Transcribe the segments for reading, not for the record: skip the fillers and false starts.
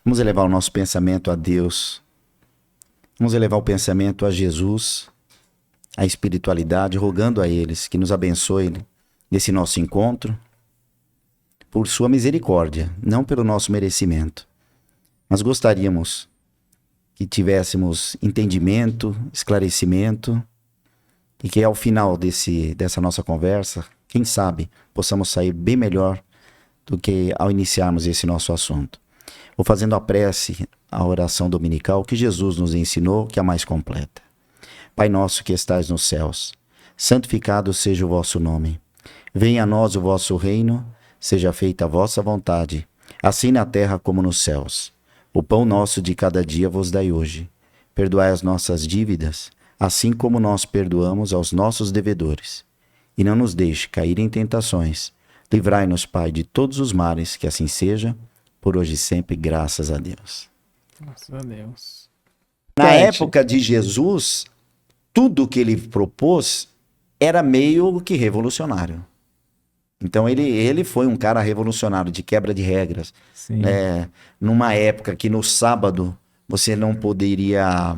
Vamos elevar o nosso pensamento a Deus. Vamos elevar o pensamento a Jesus, a espiritualidade, rogando a eles que nos abençoe nesse nosso encontro, por sua misericórdia, não pelo nosso merecimento. Mas gostaríamos que tivéssemos entendimento, esclarecimento, e que ao final dessa nossa conversa, quem sabe, possamos sair bem melhor do que ao iniciarmos esse nosso assunto. Vou fazendo a prece, a oração dominical que Jesus nos ensinou, que é a mais completa. Pai nosso que estais nos céus, santificado seja o vosso nome. Venha a nós o vosso reino, seja feita a vossa vontade, assim na terra como nos céus. O pão nosso de cada dia vos dai hoje. Perdoai as nossas dívidas, assim como nós perdoamos aos nossos devedores. E não nos deixe cair em tentações. Livrai-nos, Pai, de todos os males, que assim seja, por hoje e sempre, graças a Deus. Graças a Deus. Na Gente, época de Jesus, tudo que ele propôs era meio que revolucionário. Então ele foi um cara revolucionário, de quebra de regras. sim. Numa época que no sábado você não poderia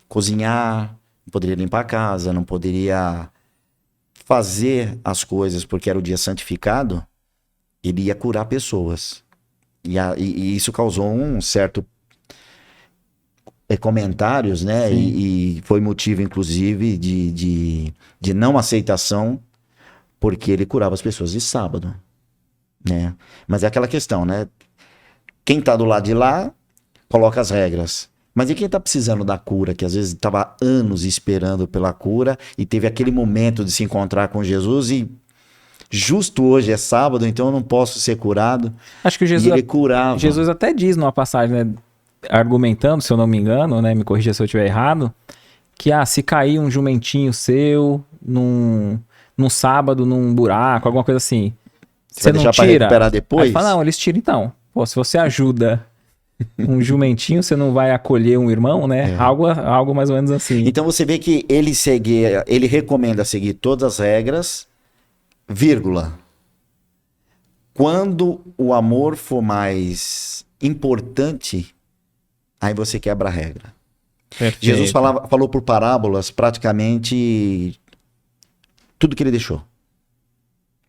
cozinhar, não poderia limpar a casa, não poderia fazer as coisas porque era o dia santificado, ele ia curar pessoas. E isso causou um certo comentários, né? Sim. E foi motivo, inclusive, de não aceitação, porque ele curava as pessoas de sábado, né? Mas é aquela questão, né? Quem tá do lado de lá, coloca as regras. Mas e quem tá precisando da cura, que às vezes estava anos esperando pela cura e teve aquele momento de se encontrar com Jesus e justo hoje é sábado, então eu não posso ser curado. Acho que E ele curava. Jesus até diz numa passagem, né, argumentando, se eu não me engano, né, me corrija se eu estiver errado, que se cair um jumentinho seu num sábado, num buraco, alguma coisa assim, Você vai não deixar pra tira? recuperar Aí depois? ele fala, não, eles tiram então. Pô, se você ajuda um jumentinho, você não vai acolher um irmão, né? É. Algo mais ou menos assim. Então você vê que ele recomenda seguir todas as regras, vírgula. Quando o amor for mais importante, aí você quebra a regra. Perfeito. Jesus falou por parábolas praticamente tudo que ele deixou.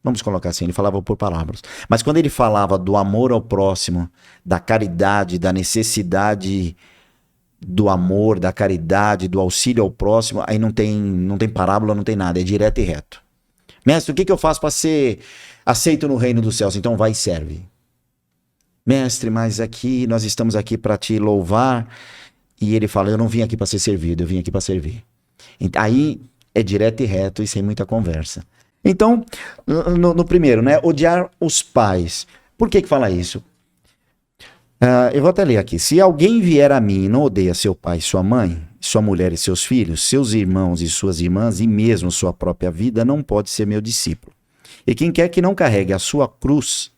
Vamos colocar assim, ele falava por parábolas. Mas quando ele falava do amor ao próximo, da caridade, da necessidade do amor, da caridade, do auxílio ao próximo, aí não tem parábola, não tem nada, é direto e reto. Mestre, o que eu faço para ser aceito no reino dos céus? Então vai e serve. Mestre, mas aqui nós estamos aqui para te louvar. E ele fala, eu não vim aqui para ser servido, eu vim aqui para servir. Aí é direto e reto e sem muita conversa. Então, no primeiro, né? Odiar os pais. Por que fala isso? Eu vou até ler aqui. Se alguém vier a mim e não odeia seu pai e sua mãe, sua mulher e seus filhos, seus irmãos e suas irmãs, e mesmo sua própria vida, não pode ser meu discípulo. E quem quer que não carregue a sua cruz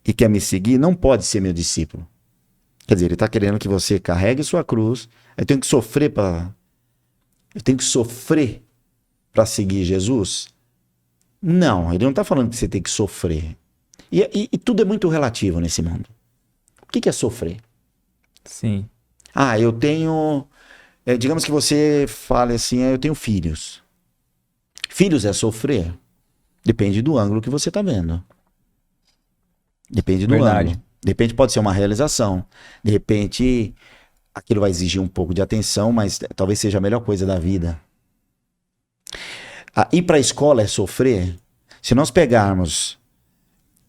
e quer me seguir, não pode ser meu discípulo. Quer dizer, ele está querendo que você carregue sua cruz. Eu tenho que sofrer para seguir Jesus? Não, ele não está falando que você tem que sofrer. E tudo é muito relativo nesse mundo. O que é sofrer? Sim. Eu tenho... digamos que você fale assim, eu tenho filhos. Filhos é sofrer? Depende do ângulo que você está vendo. Depende do Verdade. ângulo. De repente pode ser uma realização. De repente aquilo vai exigir um pouco de atenção, mas talvez seja a melhor coisa da vida. Ir para a escola é sofrer? Se nós pegarmos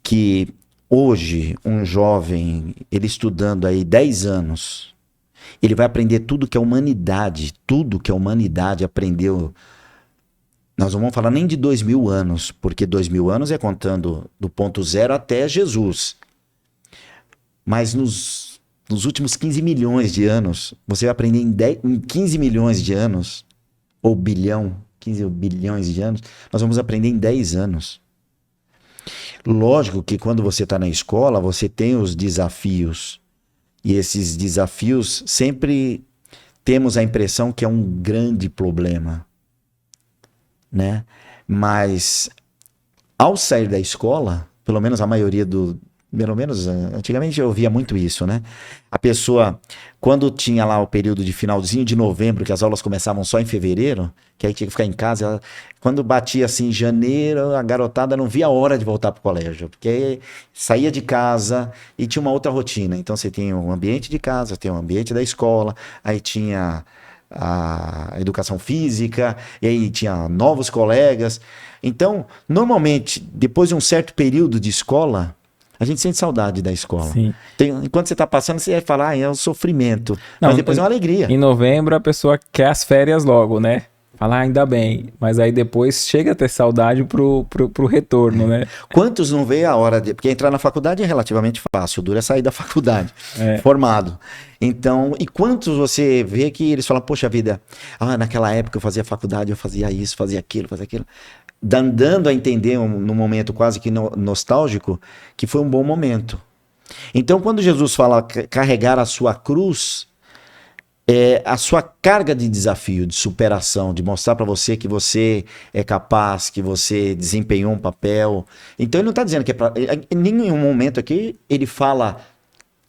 que hoje um jovem, ele estudando aí 10 anos, ele vai aprender tudo que a humanidade aprendeu. Nós não vamos falar nem de 2000 anos, porque 2000 anos é contando do ponto zero até Jesus. Mas nos últimos 15 milhões de anos, você vai aprender em 15 milhões de anos, ou 15 bilhões de anos, nós vamos aprender em 10 anos. Lógico que quando você está na escola, você tem os desafios. E esses desafios sempre temos a impressão que é um grande problema, né? Mas ao sair da escola, pelo menos a maioria pelo menos antigamente eu ouvia muito isso, né? A pessoa, quando tinha lá o período de finalzinho de novembro, que as aulas começavam só em fevereiro, que aí tinha que ficar em casa, quando batia assim em janeiro, a garotada não via a hora de voltar pro colégio, porque saía de casa e tinha uma outra rotina. Então você tem o ambiente de casa, tem o ambiente da escola, aí tinha a educação física, e aí tinha novos colegas. Então, normalmente, depois de um certo período de escola, a gente sente saudade da escola. Sim. Enquanto você está passando, você vai falar, é um sofrimento. Não, Mas depois é uma alegria. Em novembro a pessoa quer as férias logo, né? Fala, ainda bem. Mas aí depois chega a ter saudade pro retorno, né? Quantos não veio a hora de... Porque entrar na faculdade é relativamente fácil, dura é sair da faculdade, formado. Então, e quantos você vê que eles falam, poxa vida, naquela época eu fazia faculdade, eu fazia isso, fazia aquilo. Dando a entender, num momento quase que nostálgico, que foi um bom momento. Então, quando Jesus fala carregar a sua cruz, é a sua carga de desafio, de superação, de mostrar para você que você é capaz, que você desempenhou um papel. Então, ele não está dizendo que é para... Em nenhum momento aqui ele fala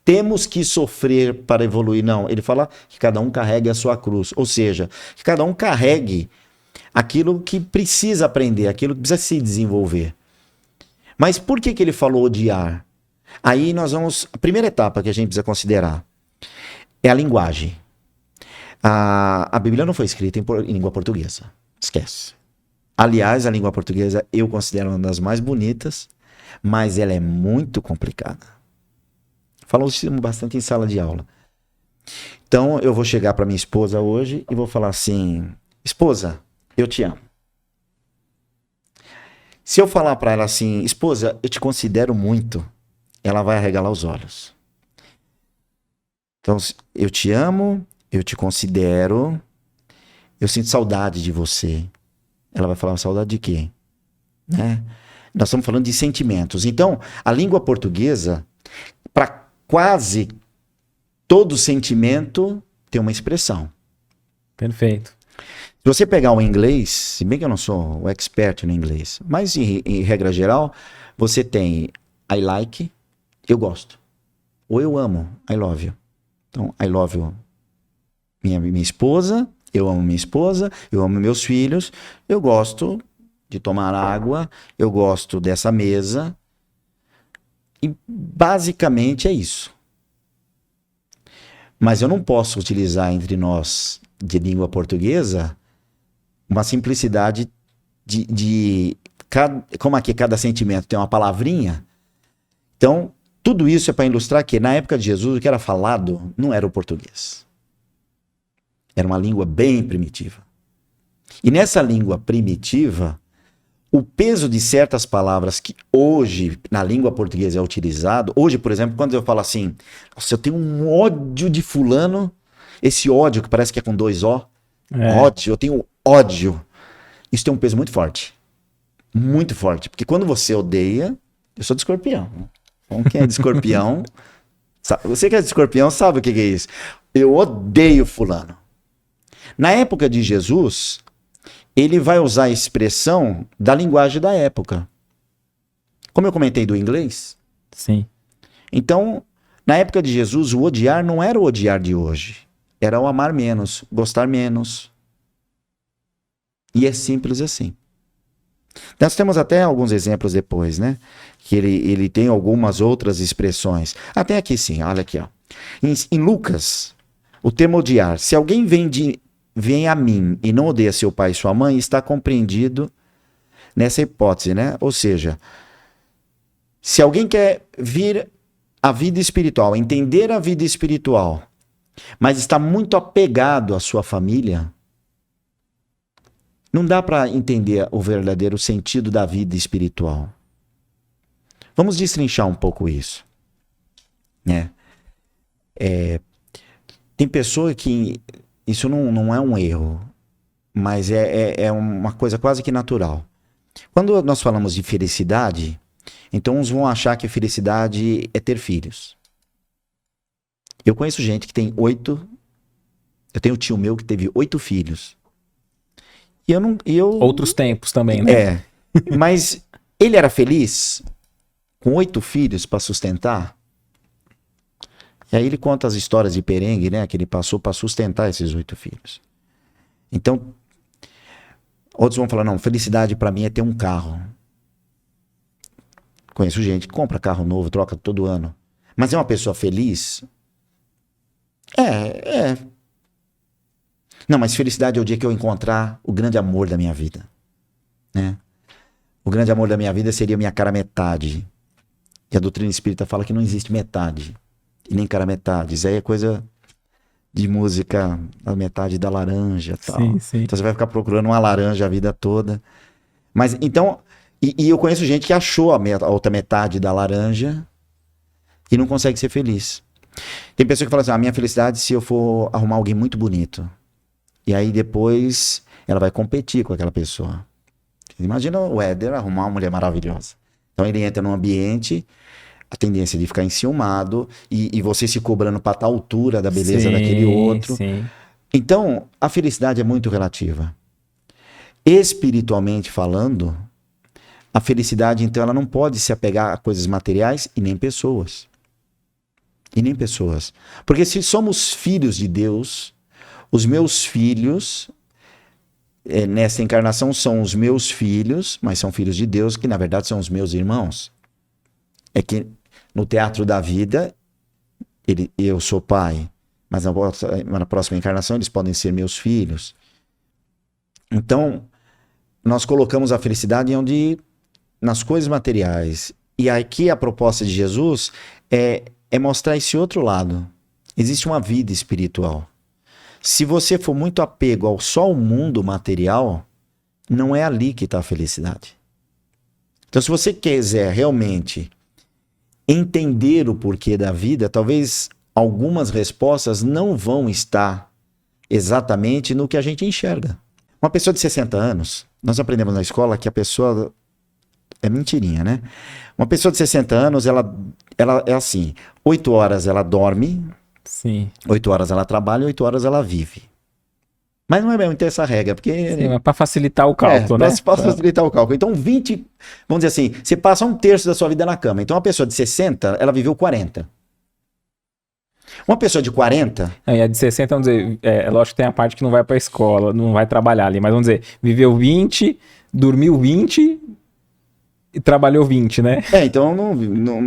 temos que sofrer para evoluir. Não, ele fala que cada um carregue a sua cruz. Ou seja, que cada um carregue aquilo que precisa aprender, aquilo que precisa se desenvolver. Mas por que ele falou odiar? Aí nós vamos... A primeira etapa que a gente precisa considerar é a linguagem. A Bíblia não foi escrita em língua portuguesa. Esquece. Aliás, a língua portuguesa eu considero uma das mais bonitas, mas ela é muito complicada. Falamos bastante em sala de aula. Então, eu vou chegar para minha esposa hoje e vou falar assim, esposa, eu te amo. Se eu falar para ela assim, esposa, eu te considero muito, ela vai arregalar os olhos. Então, eu te amo, eu te considero, eu sinto saudade de você. Ela vai falar, saudade de quê? Né? Nós estamos falando de sentimentos. Então, a língua portuguesa, para quase todo sentimento, tem uma expressão. Perfeito. Se você pegar o inglês, se bem que eu não sou o expert no inglês, mas em regra geral, você tem I like, eu gosto. Ou eu amo, I love you. Então, I love you, minha esposa, eu amo minha esposa, eu amo meus filhos, eu gosto de tomar água, eu gosto dessa mesa. E basicamente é isso. Mas eu não posso utilizar entre nós de língua portuguesa uma simplicidade como aqui cada sentimento tem uma palavrinha. Então, tudo isso é para ilustrar que na época de Jesus o que era falado não era o português. Era uma língua bem primitiva. E nessa língua primitiva, o peso de certas palavras que hoje na língua portuguesa é utilizado, hoje, por exemplo, quando eu falo assim, nossa, eu tenho um ódio de fulano, esse ódio que parece que é com 2 O, ódio, eu tenho ódio. Isso tem um peso muito forte. Muito forte. Porque quando você odeia, eu sou de Escorpião. Então, quem é de Escorpião, você que é de Escorpião sabe o que é isso. Eu odeio fulano. Na época de Jesus, ele vai usar a expressão da linguagem da época. Como eu comentei do inglês. Sim. Então, na época de Jesus, o odiar não era o odiar de hoje. Era o amar menos, gostar menos. E é simples assim. Nós temos até alguns exemplos depois, né? Que ele tem algumas outras expressões. Até aqui sim, olha aqui, ó. Em Lucas, o termo odiar. Se alguém vem a mim e não odeia seu pai e sua mãe, está compreendido nessa hipótese, né? Ou seja, se alguém quer vir à vida espiritual, entender a vida espiritual, mas está muito apegado à sua família, não dá para entender o verdadeiro sentido da vida espiritual. Vamos destrinchar um pouco isso, né? Tem pessoa que isso não é um erro, mas é uma coisa quase que natural. Quando nós falamos de felicidade, então uns vão achar que felicidade é ter filhos. Eu conheço gente que tem 8. Eu tenho um tio meu que teve 8 filhos. E eu Outros tempos também, né? mas ele era feliz? com 8 filhos para sustentar. E aí ele conta as histórias de perengue, né? Que ele passou para sustentar esses 8 filhos. Então, outros vão falar, não, felicidade para mim é ter um carro. Conheço gente que compra carro novo, troca todo ano. Mas é uma pessoa feliz? É. Não, mas felicidade é o dia que eu encontrar o grande amor da minha vida, né? O grande amor da minha vida seria minha cara metade. E a doutrina espírita fala que não existe metade. E nem cara metade. Isso aí é coisa de música, a metade da laranja e tal. Sim. Então você vai ficar procurando uma laranja a vida toda. Mas então, e eu conheço gente que achou a outra metade da laranja e não consegue ser feliz. Tem pessoa que fala assim, a minha felicidade é se eu for arrumar alguém muito bonito. E aí depois ela vai competir com aquela pessoa. Imagina o Éder arrumar uma mulher maravilhosa. Então ele entra num ambiente, a tendência de ficar enciumado e você se cobrando para tal altura da beleza daquele outro. Sim. Então, a felicidade é muito relativa. Espiritualmente falando, a felicidade, então, ela não pode se apegar a coisas materiais e nem pessoas. E nem pessoas. Porque se somos filhos de Deus, os meus filhos, nessa encarnação são os meus filhos, mas são filhos de Deus, que na verdade são os meus irmãos. É que no teatro da vida, eu sou pai, mas na próxima encarnação eles podem ser meus filhos. Então, nós colocamos a felicidade nas coisas materiais. E aqui a proposta de Jesus é mostrar esse outro lado. Existe uma vida espiritual. Se você for muito apego ao só o mundo material, não é ali que está a felicidade. Então, se você quiser realmente entender o porquê da vida, talvez algumas respostas não vão estar exatamente no que a gente enxerga. Uma pessoa de 60 anos, nós aprendemos na escola que a pessoa... É mentirinha, né? Uma pessoa de 60 anos, ela é assim, 8 horas ela dorme, Sim. 8 horas ela trabalha, 8 horas ela vive. Mas não é mesmo ter essa regra, porque... Sim, mas para facilitar o cálculo, né? Para facilitar o cálculo. Então, 20... Vamos dizer assim, você passa 1/3 da sua vida na cama. Então, uma pessoa de 60, ela viveu 40. Uma pessoa de 40... E a de 60, vamos dizer, lógico que tem a parte que não vai para a escola, não vai trabalhar ali, mas vamos dizer, viveu 20, dormiu 20 e trabalhou 20, né? Então,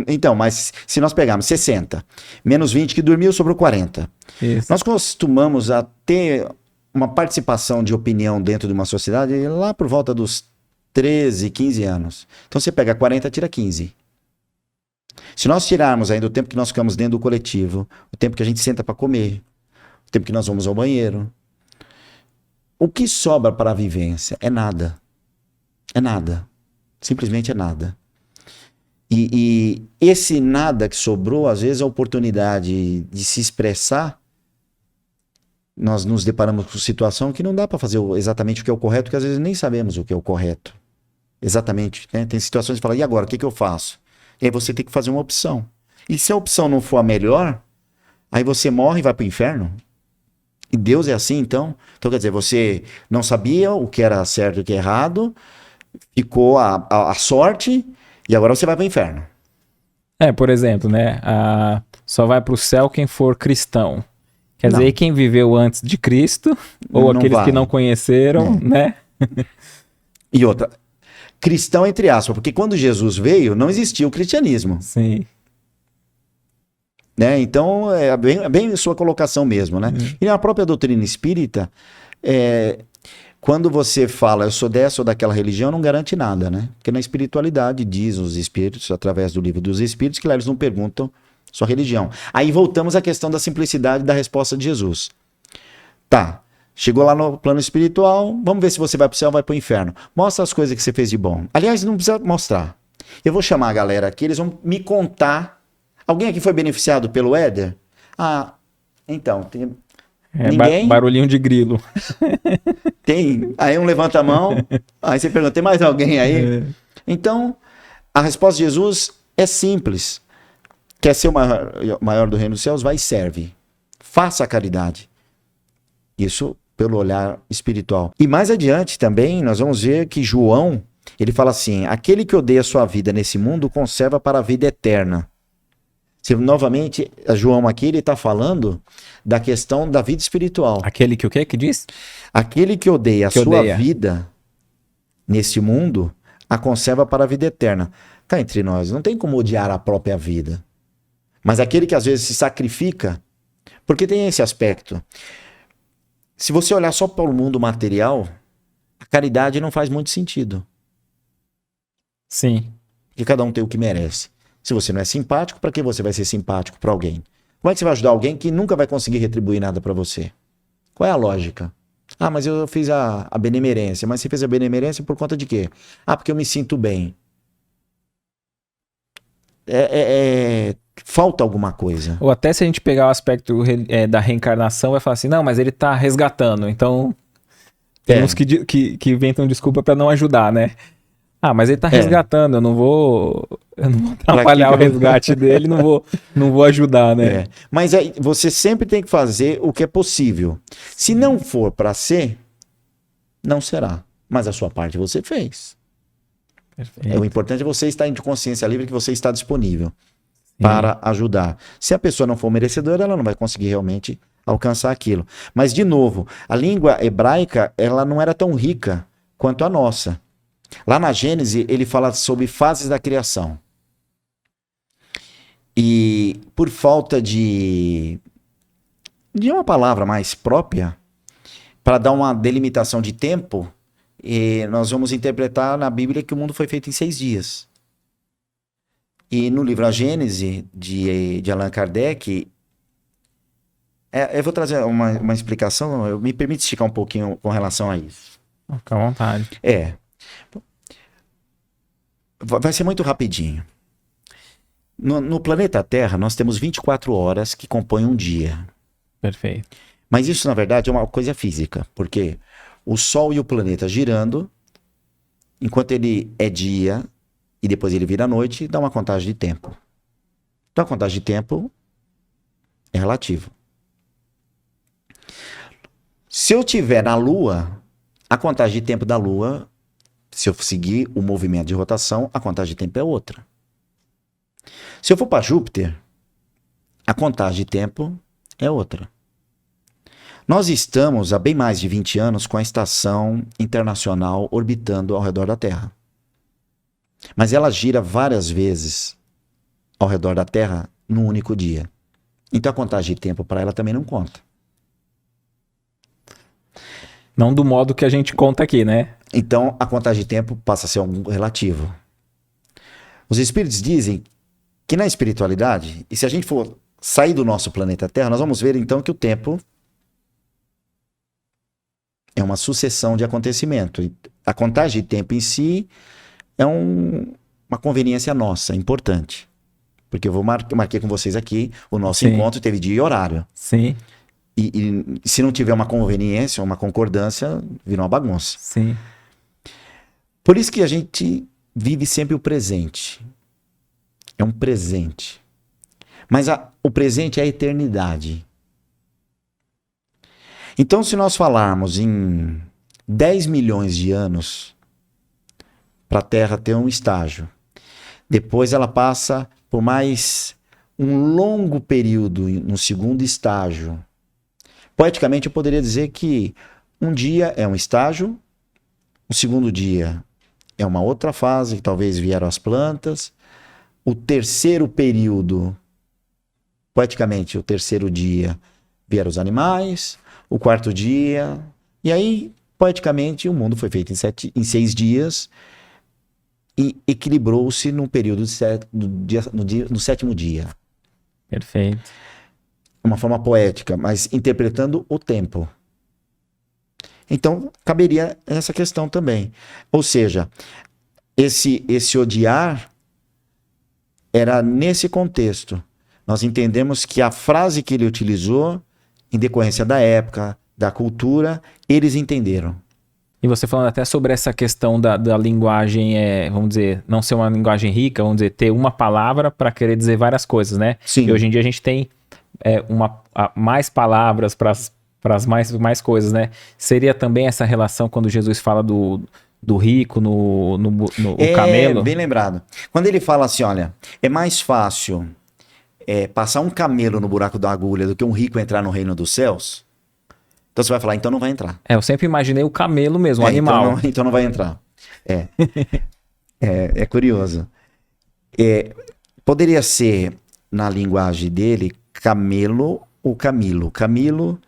então, mas se nós pegarmos 60, menos 20 que dormiu, sobrou 40. Isso. Nós costumamos a ter uma participação de opinião dentro de uma sociedade lá por volta dos 13, 15 anos. Então, você pega 40, tira 15. Se nós tirarmos ainda o tempo que nós ficamos dentro do coletivo, o tempo que a gente senta para comer, o tempo que nós vamos ao banheiro, o que sobra para a vivência é nada. É nada. Simplesmente é nada. E esse nada que sobrou, às vezes a oportunidade de se expressar, nós nos deparamos com situação que não dá para fazer exatamente o que é o correto, porque às vezes nem sabemos o que é o correto. Exatamente. Né? Tem situações que fala, e agora, o que eu faço? E aí você tem que fazer uma opção. E se a opção não for a melhor, aí você morre e vai para o inferno. E Deus é assim, então? Então, quer dizer, você não sabia o que era certo e o que é errado, ficou a sorte, e agora você vai para o inferno. Por exemplo, né? Só vai para o céu quem for cristão. Quer Não. dizer, quem viveu antes de Cristo, ou Não aqueles vai. que não conheceram, né? E outra, cristão entre aspas, porque quando Jesus veio, não existia o cristianismo. Sim. Né? Então, é bem sua colocação mesmo, né? E na própria doutrina espírita, quando você fala, eu sou dessa ou daquela religião, não garante nada, né? Porque na espiritualidade, diz os espíritos, através do livro dos espíritos, que lá eles não perguntam sua religião. Aí voltamos à questão da simplicidade da resposta de Jesus. Tá, chegou lá no plano espiritual, vamos ver se você vai pro céu ou vai pro inferno. Mostra as coisas que você fez de bom. Aliás, não precisa mostrar. Eu vou chamar a galera aqui, eles vão me contar. Alguém aqui foi beneficiado pelo Éder? Então, tem... Ninguém? Barulhinho de grilo. Tem. Aí um levanta a mão, aí você pergunta, tem mais alguém aí? Então, a resposta de Jesus é simples. Quer ser o maior do reino dos céus? Vai e serve. Faça a caridade. Isso pelo olhar espiritual. E mais adiante também, nós vamos ver que João, Ele fala assim: aquele que odeia a sua vida nesse mundo conserva para a vida eterna. Novamente, João aqui ele está falando da questão da vida espiritual. Aquele que o quê que diz? Aquele que odeia a sua vida nesse mundo, a conserva para a vida eterna. Cá entre nós, não tem como odiar a própria vida. Mas aquele que às vezes se sacrifica, porque tem esse aspecto. Se você olhar só para o mundo material, a caridade não faz muito sentido. Sim. Porque cada um tem o que merece. Se você não é simpático, para que você vai ser simpático para alguém? Como é que você vai ajudar alguém que nunca vai conseguir retribuir nada para você? Qual é a lógica? Ah, mas eu fiz a benemerência. Mas você fez a benemerência por conta de quê? Ah, porque eu me sinto bem. Falta alguma coisa. Ou até se a gente pegar o aspecto da reencarnação, vai falar assim, não, mas ele tá resgatando. Então, tem uns que inventam desculpa para não ajudar, né? Ah, mas ele tá resgatando, eu não vou atrapalhar o resgate dele, não vou ajudar, né? Mas aí, você sempre tem que fazer o que é possível. Se não for para ser, não será. Mas a sua parte você fez. Perfeito. O importante é você estar de consciência livre, que você está disponível para ajudar. Se a pessoa não for merecedora, ela não vai conseguir realmente alcançar aquilo. Mas, de novo, a língua hebraica, ela não era tão rica quanto a nossa. Lá na Gênesis, ele fala sobre fases da criação. E por falta de uma palavra mais própria, para dar uma delimitação de tempo, nós vamos interpretar na Bíblia que o mundo foi feito em 6 dias. E no livro A Gênese, de Allan Kardec, eu vou trazer uma explicação, me permite esticar um pouquinho com relação a isso. Fica à vontade. Vai ser muito rapidinho. No planeta Terra, nós temos 24 horas que compõem um dia. Perfeito. Mas isso, na verdade, é uma coisa física, porque o Sol e o planeta girando, enquanto ele é dia e depois ele vira noite, dá uma contagem de tempo. Então, a contagem de tempo é relativo. Se eu estiver na Lua, a contagem de tempo da Lua, se eu seguir o movimento de rotação, a contagem de tempo é outra. Se eu for para Júpiter, a contagem de tempo é outra. Nós estamos há bem mais de 20 anos com a estação internacional orbitando ao redor da Terra. Mas ela gira várias vezes ao redor da Terra num único dia. Então a contagem de tempo para ela também não conta. Não do modo que a gente conta aqui, né? Então a contagem de tempo passa a ser algo relativo. Os espíritos dizem que na espiritualidade, e se a gente for sair do nosso planeta Terra, nós vamos ver então que o tempo é uma sucessão de acontecimento. A contagem de tempo em si é uma conveniência nossa, importante. Porque eu marquei com vocês aqui, o nosso encontro teve dia e horário. Sim. E se não tiver uma conveniência, uma concordância, vira uma bagunça. Sim. Por isso que a gente vive sempre o presente. É um presente. Mas o presente é a eternidade. Então, se nós falarmos em 10 milhões de anos para a Terra ter um estágio, depois ela passa por mais um longo período no segundo estágio. Poeticamente, eu poderia dizer que um dia é um estágio, o segundo dia é uma outra fase, que talvez vieram as plantas, o terceiro período, poeticamente, o terceiro dia vieram os animais, o quarto dia, e aí, poeticamente, o mundo foi feito em 6 dias e equilibrou-se no período no 7º dia. Perfeito. Uma forma poética, mas interpretando o tempo. Então, caberia essa questão também. Ou seja, esse odiar era nesse contexto. Nós entendemos que a frase que ele utilizou, em decorrência da época, da cultura, eles entenderam. E você falando até sobre essa questão da linguagem, vamos dizer, não ser uma linguagem rica, vamos dizer, ter uma palavra para querer dizer várias coisas, né? Sim. E hoje em dia a gente tem mais palavras para as mais coisas, né? Seria também essa relação quando Jesus fala do do rico no É, camelo. bem lembrado. Quando ele fala assim, olha, é mais fácil passar um camelo no buraco da agulha do que um rico entrar no reino dos céus, então você vai falar, então não vai entrar. Eu sempre imaginei o camelo mesmo, o Então animal. então não vai entrar. É, é curioso. É, poderia ser, na linguagem dele, camelo ou camilo. Camilo,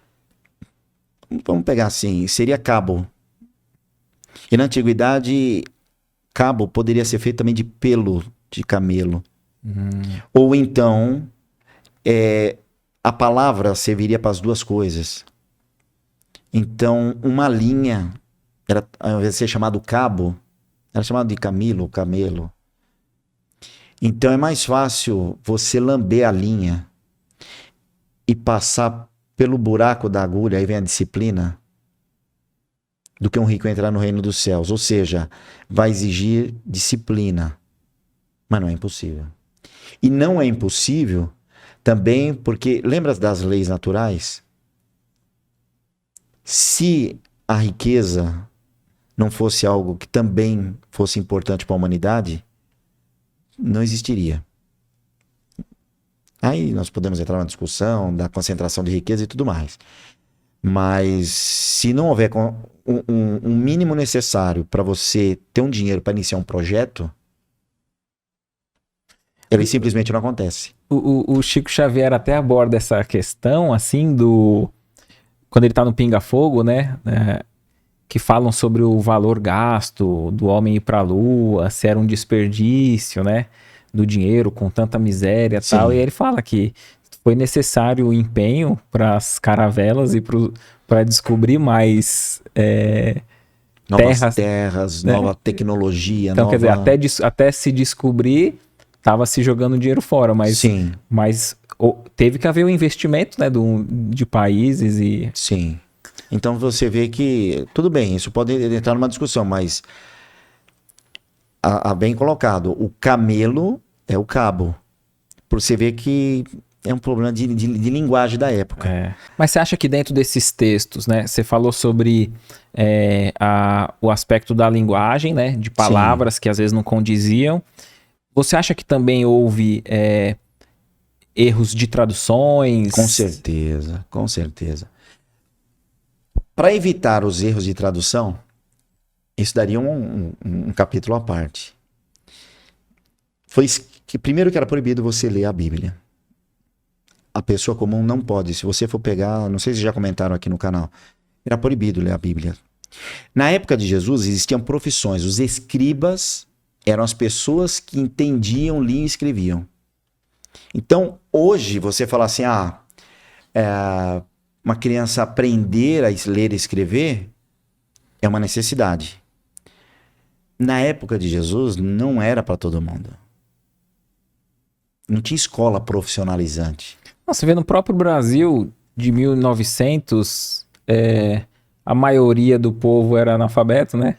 vamos pegar assim, seria cabo. E na antiguidade, cabo poderia ser feito também de pelo de camelo. Ou então, a palavra serviria para as duas coisas. Então, uma linha, ao invés de ser chamado cabo, era chamado de camilo, camelo. Então é mais fácil você lamber a linha e passar pelo buraco da agulha, aí vem a disciplina, do que um rico entrar no reino dos céus. Ou seja, vai exigir disciplina. Mas não é impossível. E não é impossível também porque, lembra das leis naturais? Se a riqueza não fosse algo que também fosse importante para a humanidade, não existiria. Aí nós podemos entrar numa discussão da concentração de riqueza e tudo mais. Mas se não houver um mínimo necessário para você ter um dinheiro para iniciar um projeto, ele simplesmente não acontece. O Chico Xavier até aborda essa questão, assim, quando ele tá no Pinga Fogo, né? Que falam sobre o valor gasto do homem ir pra Lua, se era um desperdício, né? Do dinheiro com tanta miséria e tal. E ele fala que foi necessário o empenho para as caravelas e para descobrir mais novas terras, né? nova tecnologia. Então, quer dizer, até se descobrir, tava se jogando dinheiro fora, mas teve que haver um investimento, né, de países e... Sim. Então você vê que, tudo bem, isso pode entrar numa discussão, mas bem colocado, o camelo é o cabo. Por você ver que é um problema de linguagem da época. Mas você acha que dentro desses textos, né, você falou sobre o aspecto da linguagem, né, de palavras que às vezes não condiziam. Você acha que também houve erros de traduções? Com certeza, com certeza. Para evitar os erros de tradução, isso daria um capítulo à parte. Foi que primeiro que era proibido você ler a Bíblia. A pessoa comum não pode. Se você for pegar, não sei se já comentaram aqui no canal, era proibido ler a Bíblia. Na época de Jesus existiam profissões. Os escribas eram as pessoas que entendiam, liam e escreviam. Então, hoje, você fala assim, uma criança aprender a ler e escrever é uma necessidade. Na época de Jesus, não era para todo mundo. Não tinha escola profissionalizante. Você vê no próprio Brasil, de 1900, a maioria do povo era analfabeto, né?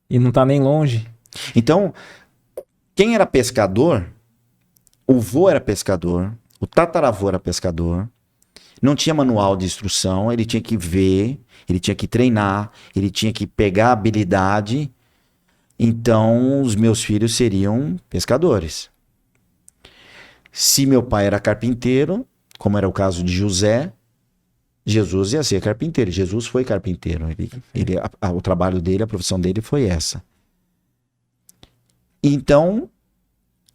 E não tá nem longe. Então, quem era pescador, o vô era pescador, o tataravô era pescador, não tinha manual de instrução, ele tinha que ver, ele tinha que treinar, ele tinha que pegar habilidade. Então, os meus filhos seriam pescadores. Se meu pai era carpinteiro, como era o caso de José, Jesus ia ser carpinteiro. Jesus foi carpinteiro. O trabalho dele, a profissão dele foi essa. Então,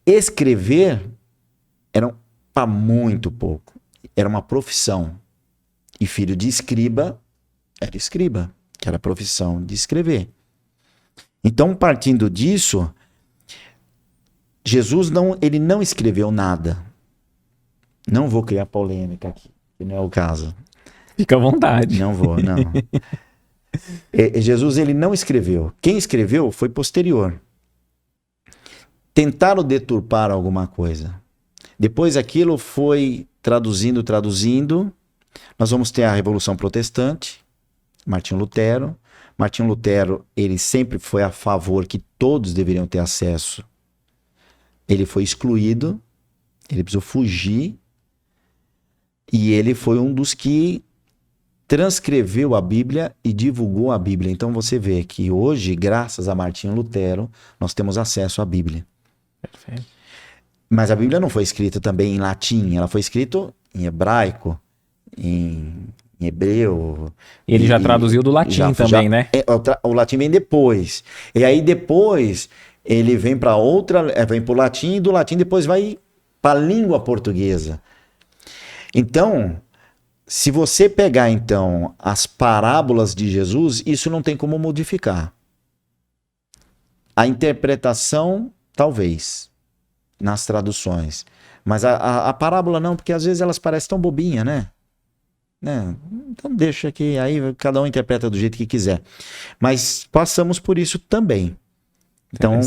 escrever era para muito pouco. Era uma profissão. E filho de escriba era escriba, que era a profissão de escrever. Então, partindo disso, Jesus ele não escreveu nada. Não vou criar polêmica aqui, que não é o caso. Fica à vontade. Não vou, não. Jesus, ele não escreveu. Quem escreveu foi posterior. Tentaram deturpar alguma coisa. Depois aquilo foi traduzindo. Nós vamos ter a Revolução Protestante, Martinho Lutero. Martinho Lutero, ele sempre foi a favor que todos deveriam ter acesso. Ele foi excluído, ele precisou fugir, e ele foi um dos que transcreveu a Bíblia e divulgou a Bíblia. Então você vê que hoje, graças a Martinho Lutero, nós temos acesso à Bíblia. Perfeito. Mas a Bíblia não foi escrita também em latim, ela foi escrita em hebraico, em hebreu. Ele já traduziu do latim também, né? O latim vem depois. E aí depois ele vem para vem para o latim, e do latim depois vai para a língua portuguesa. Então, se você pegar então as parábolas de Jesus, isso não tem como modificar. A interpretação, talvez, nas traduções. Mas a parábola não, porque às vezes elas parecem tão bobinha, né? Então deixa que aí cada um interpreta do jeito que quiser. Mas passamos por isso também. Então,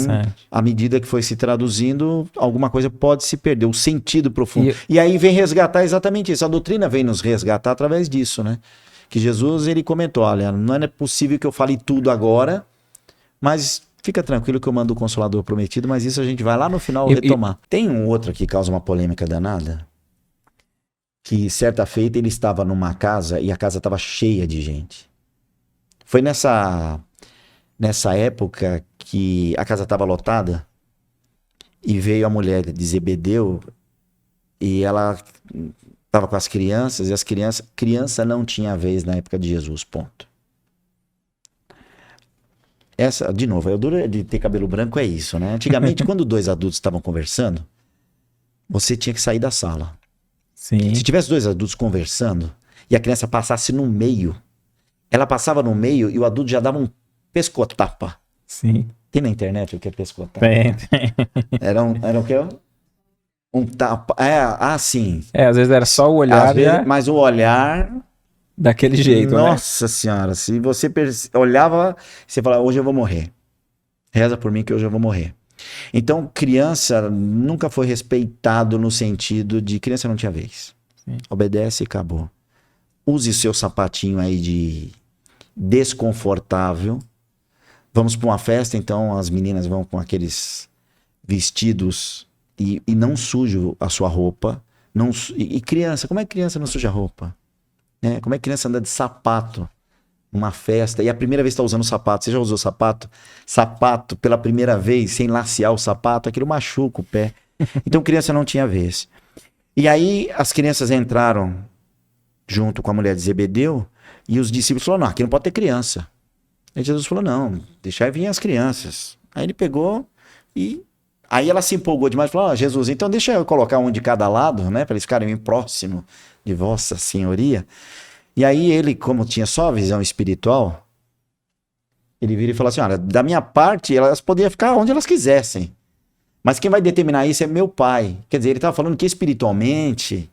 à medida que foi se traduzindo, alguma coisa pode se perder, o sentido profundo. E aí vem resgatar exatamente isso. A doutrina vem nos resgatar através disso, né? Que Jesus, ele comentou, olha, não é possível que eu fale tudo agora, mas fica tranquilo que eu mando o Consolador prometido, mas isso a gente vai lá no final retomar. Tem um outro que causa uma polêmica danada, que certa feita ele estava numa casa e a casa estava cheia de gente. Foi nessa época que a casa estava lotada e veio a mulher de Zebedeu e ela estava com as crianças e criança não tinha vez na época de Jesus, ponto. De novo, o duro de ter cabelo branco é isso, né? Antigamente, quando dois adultos estavam conversando, você tinha que sair da sala. Sim. Se tivesse dois adultos conversando e a criança passasse no meio, ela passava no meio e o adulto já dava um pescotapa. Sim. Tem na internet o que é pescotapa? Tem. Era o que? Um tapa. Sim. Às vezes era só o olhar. Mas o olhar. Daquele jeito, Nossa Senhora, se você olhava, você falava, hoje eu vou morrer. Reza por mim que hoje eu vou morrer. Então, criança nunca foi respeitado no sentido de criança não tinha vez. Sim. Obedece e acabou. Use seu sapatinho aí de desconfortável. Vamos para uma festa, então as meninas vão com aqueles vestidos e não sujo a sua roupa. E criança, como é que criança não suja a roupa? Como é que criança anda de sapato numa festa e a primeira vez está usando sapato? Você já usou sapato? Sapato pela primeira vez, sem lacear o sapato, aquilo machuca o pé. Então criança não tinha vez. E aí as crianças entraram junto com a mulher de Zebedeu e os discípulos falaram, não, aqui não pode ter criança. Aí Jesus falou, não, deixa vir as crianças. Aí ele pegou e aí ela se empolgou demais e falou, Jesus, então deixa eu colocar um de cada lado, né, para eles ficarem bem próximo de Vossa Senhoria. E aí ele, como tinha só a visão espiritual, ele vira e fala assim, olha, da minha parte elas podiam ficar onde elas quisessem, mas quem vai determinar isso é meu Pai. Quer dizer, ele estava falando que espiritualmente,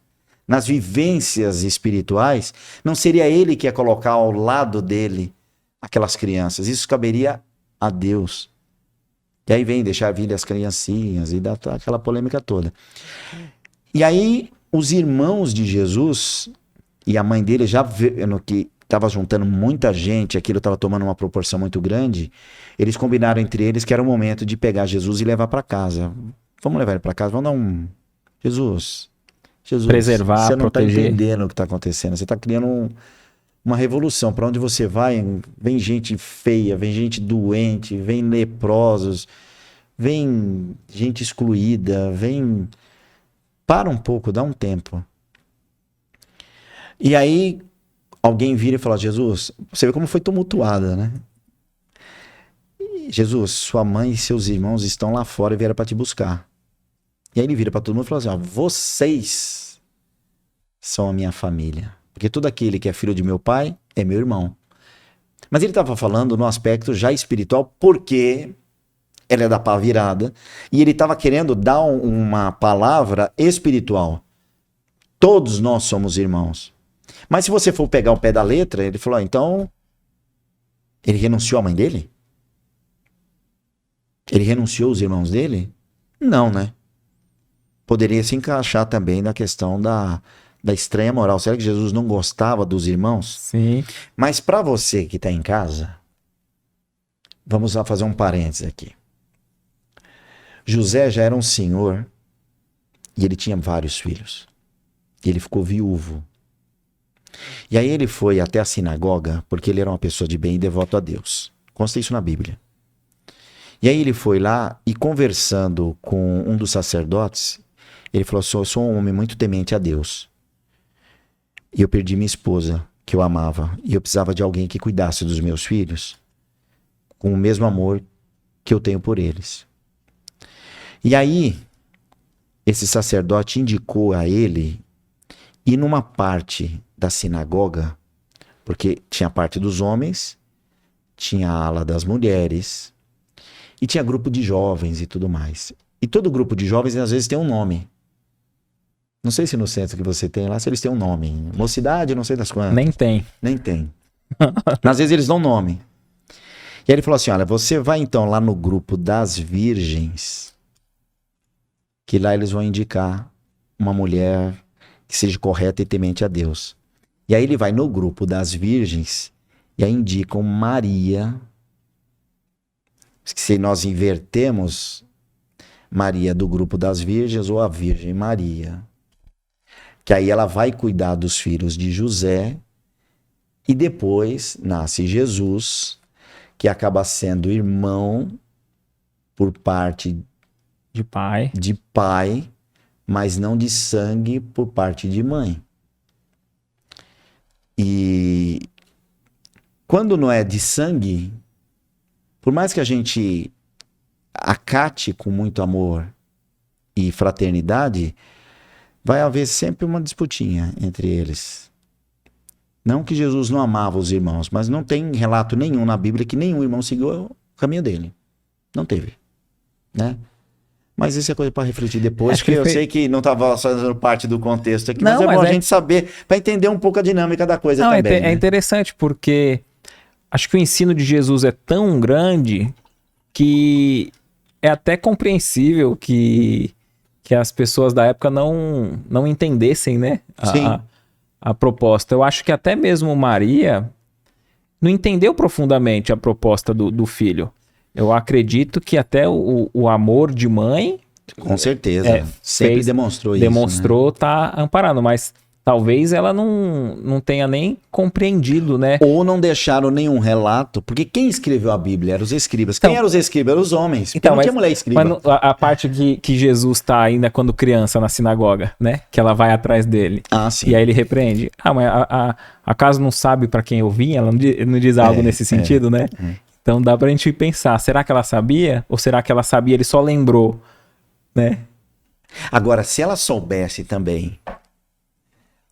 nas vivências espirituais, não seria ele que ia colocar ao lado dele aquelas crianças, isso caberia a Deus. E aí vem deixar vir as criancinhas e dá aquela polêmica toda. E aí os irmãos de Jesus e a mãe dele, já vendo que estava juntando muita gente, aquilo estava tomando uma proporção muito grande, eles combinaram entre eles que era o momento de pegar Jesus e levar para casa. Vamos levar ele para casa, vamos dar um... Jesus, preservar, você não está proteger. entendendo o que está acontecendo, você está criando uma revolução. Para onde você vai, vem gente feia, vem gente doente, vem leprosos, vem gente excluída, vem... Para um pouco, dá um tempo. E aí, alguém vira e fala, Jesus, você vê como foi tumultuada, né? Jesus, sua mãe e seus irmãos estão lá fora e vieram para te buscar. E aí ele vira para todo mundo e fala assim, vocês são a minha família. Porque todo aquele que é filho de meu pai é meu irmão. Mas ele estava falando no aspecto já espiritual, porque ela é da pá virada, e ele estava querendo dar uma palavra espiritual. Todos nós somos irmãos. Mas se você for pegar o pé da letra, ele falou, então, ele renunciou à mãe dele? Ele renunciou aos irmãos dele? Não, né? Poderia se encaixar também na questão da estranha moral. Será que Jesus não gostava dos irmãos? Sim. Mas para você que está em casa, vamos lá fazer um parênteses aqui. José já era um senhor e ele tinha vários filhos. E ele ficou viúvo. E aí ele foi até a sinagoga, porque ele era uma pessoa de bem e devoto a Deus. Consta isso na Bíblia. E aí ele foi lá e conversando com um dos sacerdotes, ele falou assim, eu sou um homem muito temente a Deus. E eu perdi minha esposa, que eu amava. E eu precisava de alguém que cuidasse dos meus filhos com o mesmo amor que eu tenho por eles. E aí, esse sacerdote indicou a ele ir numa parte da sinagoga, porque tinha a parte dos homens, tinha a ala das mulheres, e tinha grupo de jovens e tudo mais. E todo grupo de jovens, às vezes, tem um nome. Não sei se no centro que você tem lá, se eles têm um nome. Mocidade, não sei das quantas. Nem tem. Nem tem. Às vezes eles dão nome. E aí ele falou assim, olha, você vai então lá no grupo das virgens, que lá eles vão indicar uma mulher que seja correta e temente a Deus. E aí ele vai no grupo das virgens e aí indicam Maria. Se nós invertemos Maria do grupo das virgens ou a Virgem Maria, que aí ela vai cuidar dos filhos de José e depois nasce Jesus, que acaba sendo irmão por parte De pai. mas não de sangue por parte de mãe. E quando não é de sangue, por mais que a gente acate com muito amor e fraternidade, vai haver sempre uma disputinha entre eles. Não que Jesus não amava os irmãos, mas não tem relato nenhum na Bíblia que nenhum irmão seguiu o caminho dele. Não teve, né? Mas isso é coisa para refletir depois, Acho que porque eu sei que não estava fazendo parte do contexto aqui, Não, mas é bom mas a gente saber, para entender um pouco a dinâmica da coisa Não, também. é né? interessante porque acho que o ensino de Jesus é tão grande que é até compreensível que as pessoas da época não entendessem, né, Sim. a proposta. Eu acho que até mesmo Maria não entendeu profundamente a proposta do filho. Eu acredito que até o amor de mãe Com certeza. Sempre demonstrou isso. demonstrou tá amparando, mas talvez ela não tenha nem compreendido, né? Ou não deixaram nenhum relato, porque quem escreveu a Bíblia eram os escribas. Então, quem eram os escribas? Eram os homens. Então, não tinha mulher escriba. Mas a parte que Jesus tá ainda quando criança na sinagoga, né? Que ela vai atrás dele. Ah, sim. E aí ele repreende. Ah, mas acaso não sabe para quem eu vim? Ela não diz algo nesse sentido, né? Então dá pra gente pensar, será que ela sabia? Ou será que ela sabia e ele só lembrou, né? Agora, se ela soubesse também,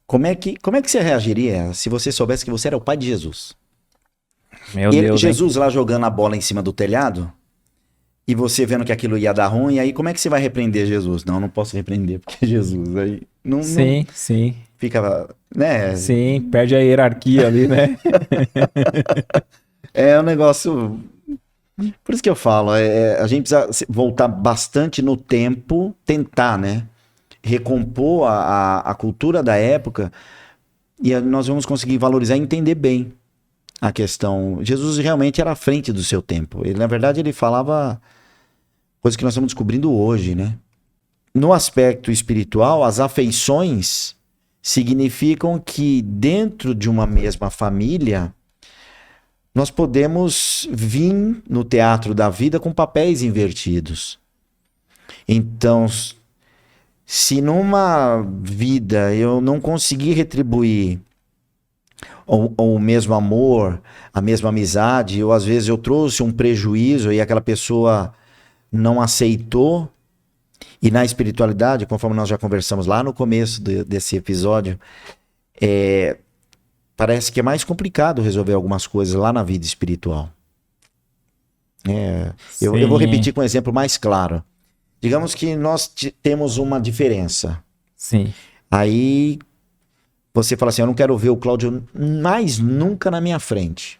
como é que você reagiria se você soubesse que você era o pai de Jesus? Meu Deus, Jesus lá jogando a bola em cima do telhado, e você vendo que aquilo ia dar ruim, e aí como é que você vai repreender Jesus? Não posso repreender, porque é Jesus. Aí não Sim. fica, né? Sim, perde a hierarquia ali, né? É um negócio... Por isso que eu falo, a gente precisa voltar bastante no tempo, tentar, né? Recompor a cultura da época, e nós vamos conseguir valorizar e entender bem a questão. Jesus realmente era à frente do seu tempo. Ele, na verdade, ele falava coisas que nós estamos descobrindo hoje, né? No aspecto espiritual, as afeições significam que dentro de uma mesma família nós podemos vir no teatro da vida com papéis invertidos. Então, se numa vida eu não conseguir retribuir o mesmo amor, a mesma amizade, ou às vezes eu trouxe um prejuízo e aquela pessoa não aceitou, e na espiritualidade, conforme nós já conversamos lá no começo desse episódio, parece que é mais complicado resolver algumas coisas lá na vida espiritual. Eu vou repetir com um exemplo mais claro. Digamos que nós temos uma diferença. Sim. Aí você fala assim, eu não quero ver o Cláudio mais nunca na minha frente.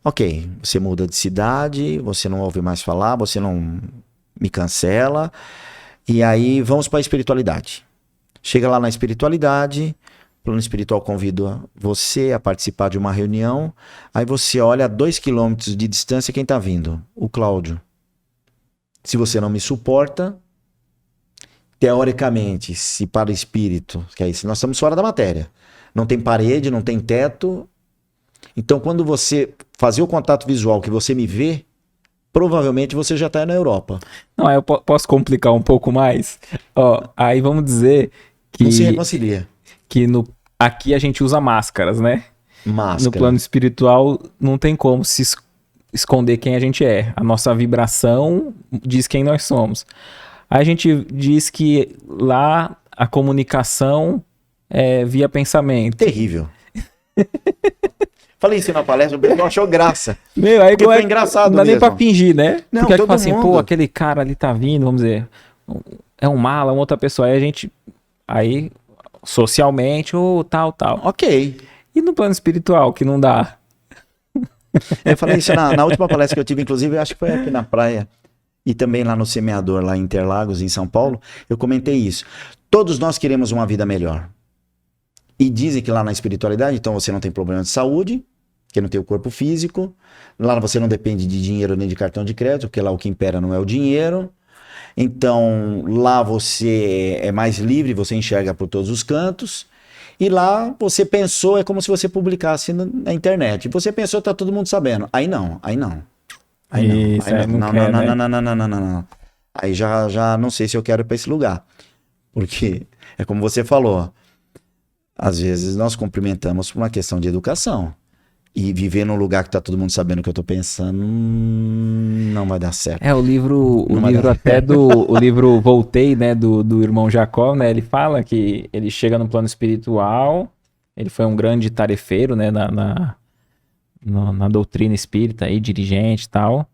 Ok, você muda de cidade, você não ouve mais falar, você não me cancela. E aí vamos para a espiritualidade. Chega lá na espiritualidade... O plano espiritual convida você a participar de uma reunião. Aí você olha a 2 quilômetros de distância quem está vindo? O Cláudio. Se você não me suporta, teoricamente, se para o espírito, que é isso, nós estamos fora da matéria. não tem parede, não tem teto. Então, quando você fazer o contato visual que você me vê, provavelmente você já está na Europa. Não, aí eu posso complicar um pouco mais? Ó, aí vamos dizer Não se que, reconcilia. que aqui a gente usa máscaras, né? No Máscara. plano espiritual não tem como se esconder quem a gente é. A nossa vibração diz quem nós somos. Aí a gente diz que lá a comunicação é via pensamento. Terrível. Falei isso na palestra, o pessoal achou graça. Meu, aí Porque foi engraçado não dá nem mesmo. pra fingir, né? Não, porque aí todo fala assim, mundo. pô, aquele cara ali tá vindo, vamos dizer, é um mala, uma outra pessoa. Aí a gente, aí, socialmente, ou tal. Ok. E no plano espiritual, que não dá? Eu falei isso na última palestra que eu tive, inclusive, eu acho que foi aqui na praia. E também lá no Semeador, lá em Interlagos, em São Paulo, eu comentei isso. Todos nós queremos uma vida melhor. E dizem que lá na espiritualidade, então você não tem problema de saúde, porque não tem o corpo físico. Lá você não depende de dinheiro nem de cartão de crédito, porque lá o que impera não é o dinheiro. Então lá você é mais livre, você enxerga por todos os cantos. E lá você pensou, é como se você publicasse na internet. Você pensou, tá todo mundo sabendo. Aí não. Aí não. Isso, Aí não. não quer, né? Não. Aí já não sei se eu quero ir para esse lugar. Porque é como você falou. Às vezes nós cumprimentamos por uma questão de educação. E viver num lugar que tá todo mundo sabendo o que eu tô pensando, não vai dar certo. É, o livro dar... o livro Voltei, né, do irmão Jacó, né, ele fala que ele chega no plano espiritual, ele foi um grande tarefeiro, né, na doutrina espírita aí, dirigente e tal,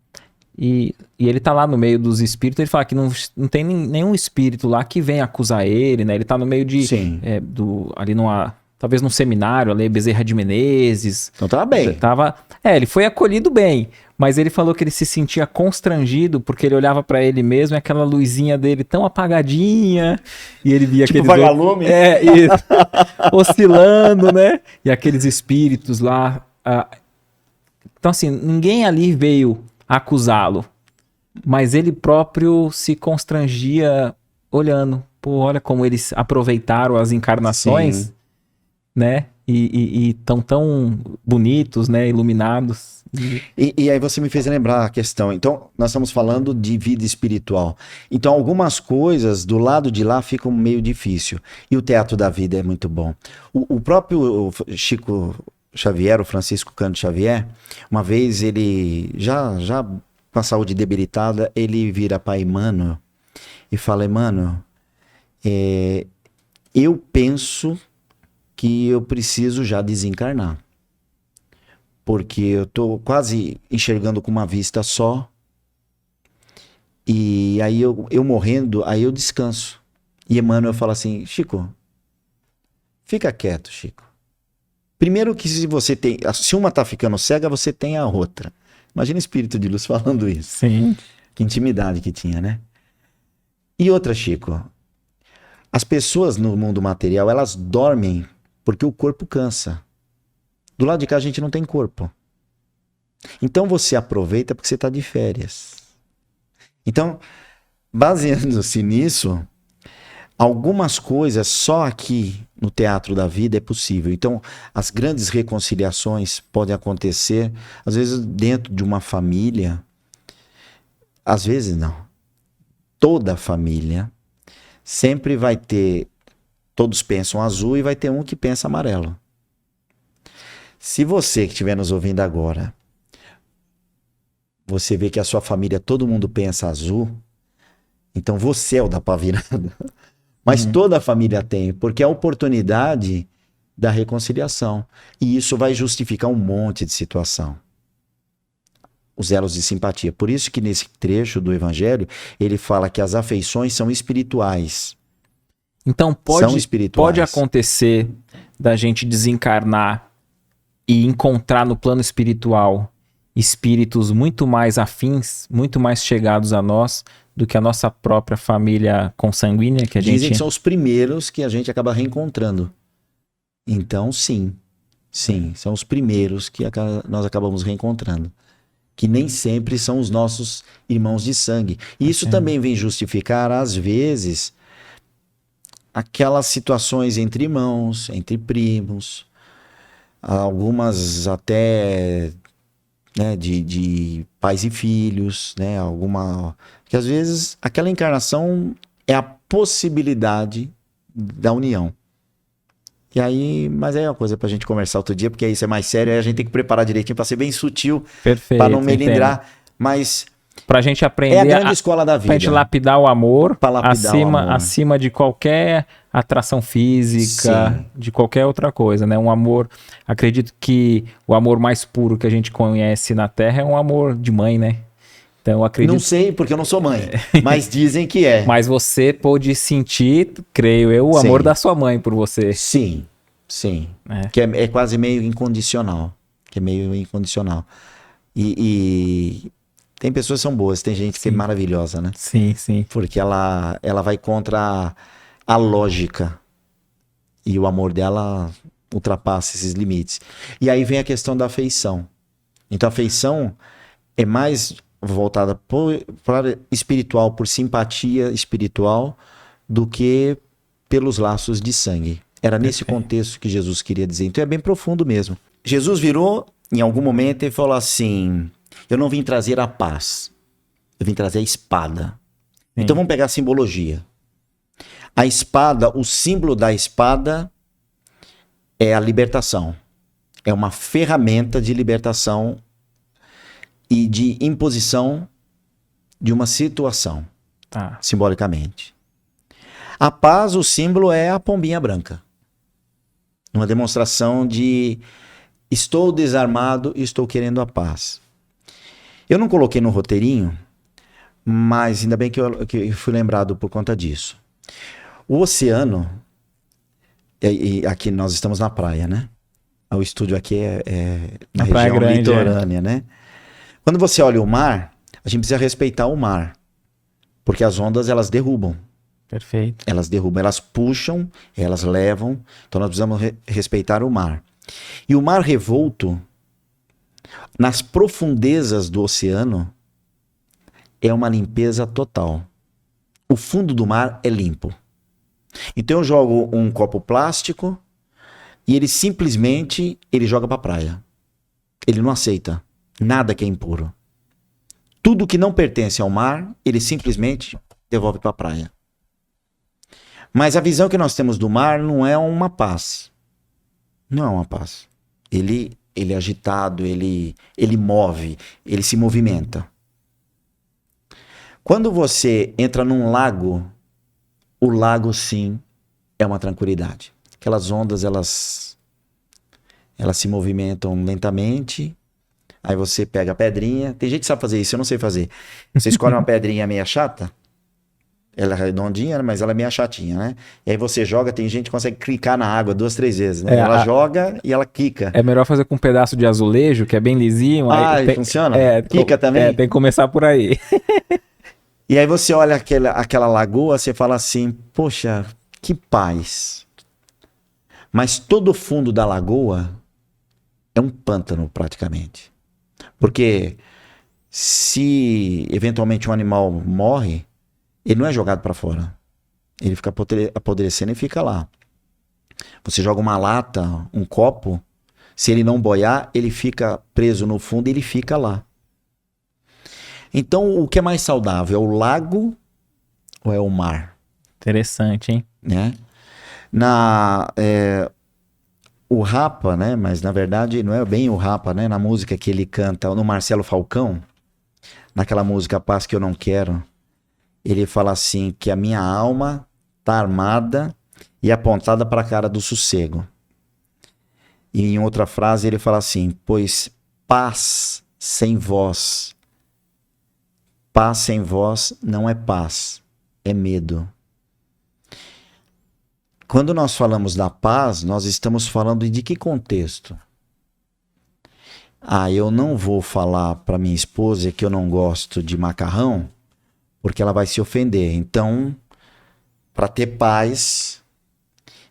e ele tá lá no meio dos espíritos, ele fala que não tem nenhum espírito lá que venha acusar ele, né, ele tá no meio de, Sim. ali talvez num seminário, ali, Bezerra de Menezes. Então tava bem. Ele foi acolhido bem, mas ele falou que ele se sentia constrangido porque ele olhava pra ele mesmo e aquela luzinha dele tão apagadinha e ele via Tipo aqueles vagalume. isso, oscilando, né? E aqueles espíritos lá. Então assim, ninguém ali veio acusá-lo, mas ele próprio se constrangia olhando. Pô, olha como eles aproveitaram as encarnações. Sim. Né? E tão bonitos, né? Iluminados. E aí você me fez lembrar a questão. Então, nós estamos falando de vida espiritual. Então, algumas coisas do lado de lá ficam meio difícil. E o teatro da vida é muito bom. O próprio Chico Xavier, o Francisco Cândido Xavier, uma vez ele, já com a saúde debilitada, ele vira para Emmanuel e fala, Emmanuel, eu penso que eu preciso já desencarnar. Porque eu tô quase enxergando com uma vista só. E aí eu morrendo, aí eu descanso. E Emmanuel fala assim, Chico, fica quieto, Chico. Primeiro que se uma tá ficando cega, você tem a outra. Imagina o espírito de luz falando isso. Sim. Que intimidade que tinha, né? E outra, Chico, as pessoas no mundo material, elas dormem porque o corpo cansa. Do lado de cá a gente não tem corpo. Então você aproveita porque você está de férias. Então, baseando-se nisso, algumas coisas só aqui no teatro da vida é possível. Então, as grandes reconciliações podem acontecer, às vezes dentro de uma família. Às vezes não. Toda a família sempre vai ter... Todos pensam azul e vai ter um que pensa amarelo. Se você que estiver nos ouvindo agora, você vê que a sua família, todo mundo pensa azul, então você é o da pá virada. Mas toda a família tem, porque é a oportunidade da reconciliação. E isso vai justificar um monte de situação. Os elos de simpatia. Por isso que nesse trecho do Evangelho, ele fala que as afeições são espirituais. Então pode acontecer da gente desencarnar e encontrar no plano espiritual espíritos muito mais afins, muito mais chegados a nós do que a nossa própria família consanguínea que a Dizem gente... que são os primeiros que a gente acaba reencontrando. Então, sim, são os primeiros que nós acabamos reencontrando. Que nem sempre são os nossos irmãos de sangue. E isso também vem justificar, às vezes, aquelas situações entre irmãos, entre primos, algumas até, né, de pais e filhos, né, que às vezes aquela encarnação é a possibilidade da união. E aí, mas é uma coisa pra gente conversar outro dia, porque aí isso é mais sério, aí a gente tem que preparar direitinho pra ser bem sutil, Perfeito, pra não melindrar, entendo. mas Pra gente é a aprender grande escola da pra gente vida. lapidar o amor, Pra lapidar o amor. acima de qualquer atração física, Sim. de qualquer outra coisa, né? Um amor, acredito que o amor mais puro que a gente conhece na Terra é um amor de mãe, né? Então eu Não acredito, sei, porque eu não sou mãe, mas dizem que é. mas você pôde sentir, creio eu, o amor Sim. da sua mãe por você, Sim, sim. né? Que é quase meio incondicional. Que é meio incondicional. E tem pessoas que são boas, tem gente que é Sim. maravilhosa, né? Sim, sim. Porque ela vai contra a lógica. E o amor dela ultrapassa esses limites. E aí vem a questão da afeição. Então a afeição é mais voltada para espiritual, por simpatia espiritual, do que pelos laços de sangue. Era nesse Perfeito. contexto que Jesus queria dizer. Então é bem profundo mesmo. Jesus virou em algum momento e falou assim: eu não vim trazer a paz, eu vim trazer a espada. Sim. Então vamos pegar a simbologia. A espada, o símbolo da espada é a libertação. É uma ferramenta de libertação e de imposição de uma situação, Tá. simbolicamente. A paz, o símbolo é a pombinha branca. Uma demonstração de estou desarmado e estou querendo a paz. Eu não coloquei no roteirinho, mas ainda bem que eu fui lembrado por conta disso. O oceano, e aqui nós estamos na praia, né? O estúdio aqui é na Na Praia região Grande, litorânea, né? Quando você olha o mar, a gente precisa respeitar o mar. Porque as ondas, elas derrubam. Perfeito. Elas derrubam, elas puxam, elas levam. Então nós precisamos respeitar o mar. E o mar revolto, nas profundezas do oceano, é uma limpeza total. O fundo do mar é limpo. Então eu jogo um copo plástico e ele simplesmente joga para a praia. Ele não aceita nada que é impuro. Tudo que não pertence ao mar, ele simplesmente devolve para a praia. Mas a visão que nós temos do mar não é uma paz. Não é uma paz. Ele é agitado, ele move, ele se movimenta. Quando você entra num lago, o lago sim é uma tranquilidade. Aquelas ondas, elas se movimentam lentamente. Aí você pega a pedrinha. Tem gente que sabe fazer isso, eu não sei fazer. Você escolhe uma pedrinha meia chata. Ela é redondinha, mas ela é meia chatinha, né? E aí você joga, tem gente que consegue clicar na água 2, 3 vezes, né? Ela joga e ela quica. É melhor fazer com um pedaço de azulejo, que é bem lisinho. Aí Funciona? Quica também? Tem que começar por aí. E aí você olha aquela lagoa, você fala assim, poxa, que paz. Mas todo o fundo da lagoa é um pântano praticamente. Porque se eventualmente um animal morre, ele não é jogado para fora. Ele fica apodrecendo e fica lá. Você joga uma lata, um copo, se ele não boiar, ele fica preso no fundo e ele fica lá. Então, o que é mais saudável? É o lago ou é o mar? Interessante, hein? Né? O Rapa, né? Mas na verdade não é bem o Rapa, né? Na música que ele canta, no Marcelo Falcão, naquela música Paz que eu não quero, ele fala assim que a minha alma tá armada e apontada para a cara do sossego. E em outra frase ele fala assim, pois paz sem vós não é paz, é medo. Quando nós falamos da paz, nós estamos falando de que contexto? Eu não vou falar para minha esposa que eu não gosto de macarrão, porque ela vai se ofender. Então, para ter paz,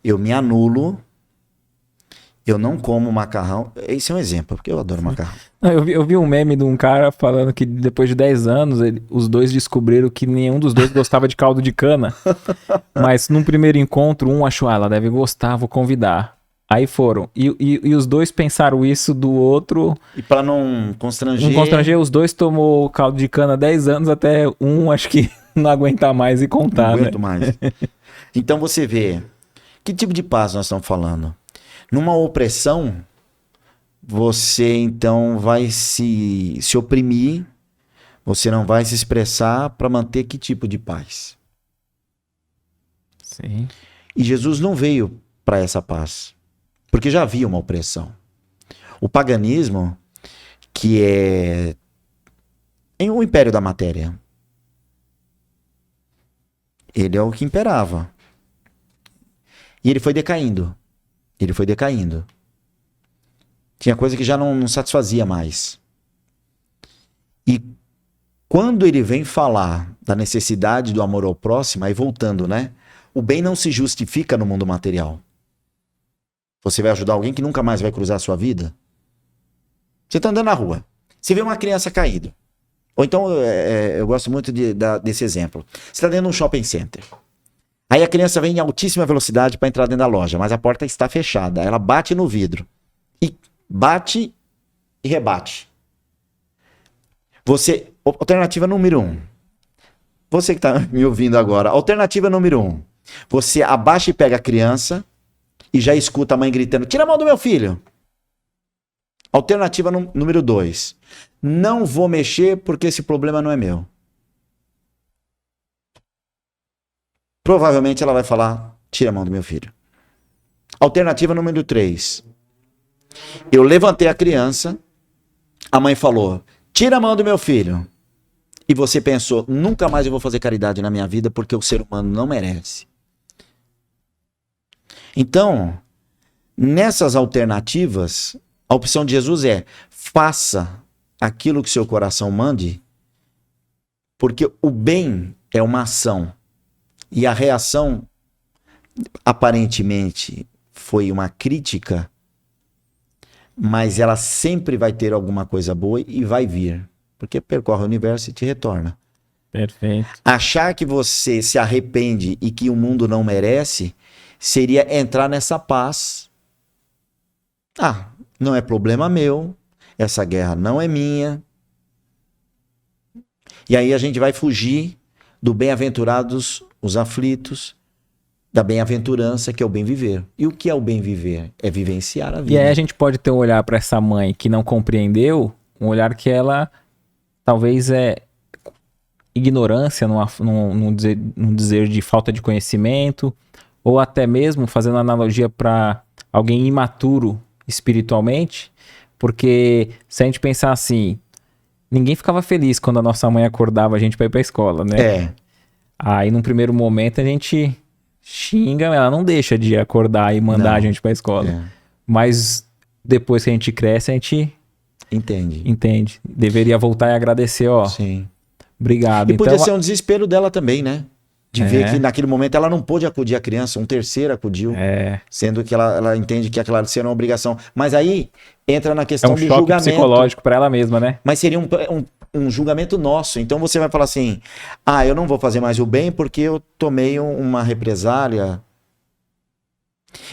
eu me anulo Eu não como macarrão. Esse é um exemplo, porque eu adoro macarrão. Não, eu vi um meme de um cara falando que depois de 10 anos, os dois descobriram que nenhum dos dois gostava de caldo de cana. Mas num primeiro encontro, um achou, ela deve gostar, vou convidar. Aí foram. E os dois pensaram isso do outro. E pra não constranger... Não constranger, os dois tomou caldo de cana 10 anos, até um acho que não aguentar mais e contar, Não né? aguento mais. Então você vê, que tipo de paz nós estamos falando? Numa opressão, você então vai se oprimir, você não vai se expressar para manter que tipo de paz? Sim. E Jesus não veio para essa paz, porque já havia uma opressão. O paganismo, que é o império da matéria, ele é o que imperava. E ele foi decaindo. Ele foi decaindo. Tinha coisa que já não satisfazia mais. E quando ele vem falar da necessidade do amor ao próximo, aí voltando, né? O bem não se justifica no mundo material. Você vai ajudar alguém que nunca mais vai cruzar a sua vida? Você está andando na rua. Você vê uma criança caída. Ou então, eu gosto muito desse exemplo. Você está dentro de um shopping center. Aí a criança vem em altíssima velocidade para entrar dentro da loja, mas a porta está fechada. Ela bate no vidro. E bate e rebate. Alternativa número 1. Você que está me ouvindo agora. Alternativa número 1. Você abaixa e pega a criança e já escuta a mãe gritando, tira a mão do meu filho. Alternativa número 2. Não vou mexer porque esse problema não é meu. Provavelmente ela vai falar, tira a mão do meu filho. Alternativa número 3. Eu levantei a criança, a mãe falou, tira a mão do meu filho. E você pensou, nunca mais eu vou fazer caridade na minha vida porque o ser humano não merece. Então, nessas alternativas, a opção de Jesus é, faça aquilo que seu coração mande, porque o bem é uma ação. E a reação, aparentemente, foi uma crítica, mas ela sempre vai ter alguma coisa boa e vai vir. Porque percorre o universo e te retorna. Perfeito. Achar que você se arrepende e que o mundo não merece, seria entrar nessa paz. Ah, não é problema meu, essa guerra não é minha. E aí a gente vai fugir do bem-aventurados os aflitos, da bem-aventurança, que é o bem viver. E o que é o bem viver? É vivenciar a vida. E aí a gente pode ter um olhar para essa mãe que não compreendeu, um olhar que ela talvez é ignorância, num dizer de falta de conhecimento, ou até mesmo fazendo analogia para alguém imaturo espiritualmente, porque se a gente pensar assim, ninguém ficava feliz quando a nossa mãe acordava a gente para ir para a escola, né? É. Aí, num primeiro momento, a gente xinga, ela não deixa de acordar e mandar a gente pra escola. É. Mas depois que a gente cresce, a gente Entende. Deveria voltar e agradecer, ó. Sim. Obrigado. E podia ser um desespero dela também, né? De ver que naquele momento ela não pôde acudir a criança, um terceiro acudiu, sendo que ela entende que aquela seria uma obrigação. Mas aí entra na questão do julgamento. É um choque psicológico para ela mesma, né? Mas seria um julgamento nosso. Então você vai falar assim, eu não vou fazer mais o bem porque eu tomei uma represália.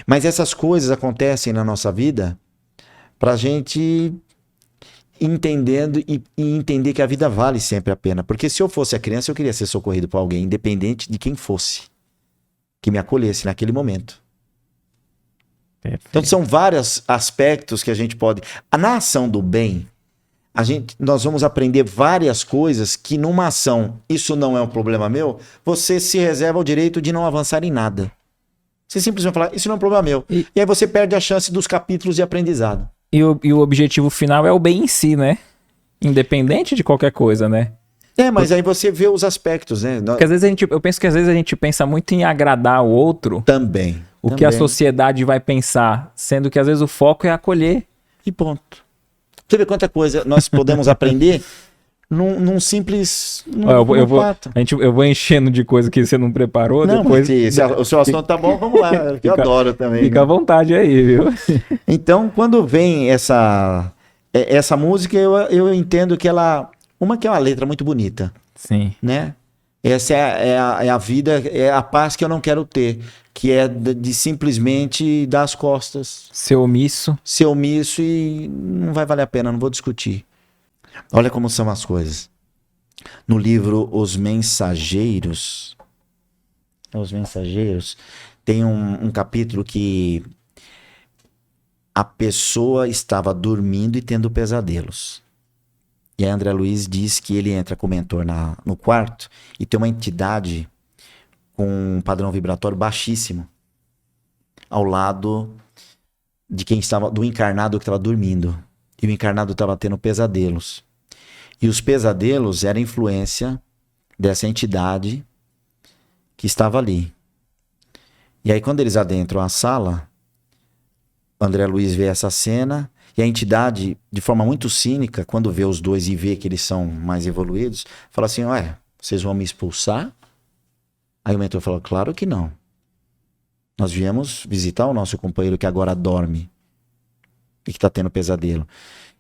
Mas essas coisas acontecem na nossa vida pra gente entendendo e entender que a vida vale sempre a pena. Porque se eu fosse a criança, eu queria ser socorrido por alguém, independente de quem fosse, que me acolhesse naquele momento. Perfeito. Então são vários aspectos que a gente pode... Na ação do bem, nós vamos aprender várias coisas que numa ação, isso não é um problema meu, você se reserva o direito de não avançar em nada. Você simplesmente vai falar, isso não é um problema meu. E aí você perde a chance dos capítulos de aprendizado. E o objetivo final é o bem em si, né? Independente de qualquer coisa, né? Mas aí você vê os aspectos, né? Porque às vezes eu penso que às vezes a gente pensa muito em agradar o outro. Também. Que a sociedade vai pensar, sendo que às vezes o foco é acolher. E ponto. Você vê quanta coisa nós podemos aprender num simples. Ó, eu Num vou, fato. eu vou enchendo de coisa que você não preparou, Não, depois mas se o seu assunto tá bom, vamos lá. Eu Fica- adoro também. fica à Né? vontade aí, viu? Então, quando vem essa música, eu entendo que ela. Uma que é uma letra muito bonita, Sim. né? Essa é a vida, é a paz que eu não quero ter, que é de simplesmente dar as costas, Ser omisso. ser omisso e não vai valer a pena, não vou discutir. Olha como são as coisas. No livro Os Mensageiros, tem um capítulo que a pessoa estava dormindo e tendo pesadelos. E aí André Luiz diz que ele entra com o mentor no quarto e tem uma entidade com um padrão vibratório baixíssimo ao lado de quem estava, do encarnado que estava dormindo. E o encarnado estava tendo pesadelos. E os pesadelos eram influência dessa entidade que estava ali. E aí quando eles adentram a sala, André Luiz vê essa cena e a entidade, de forma muito cínica, quando vê os dois e vê que eles são mais evoluídos, fala assim, ué, vocês vão me expulsar? Aí o mentor falou, claro que não. Nós viemos visitar o nosso companheiro que agora dorme e que está tendo pesadelo.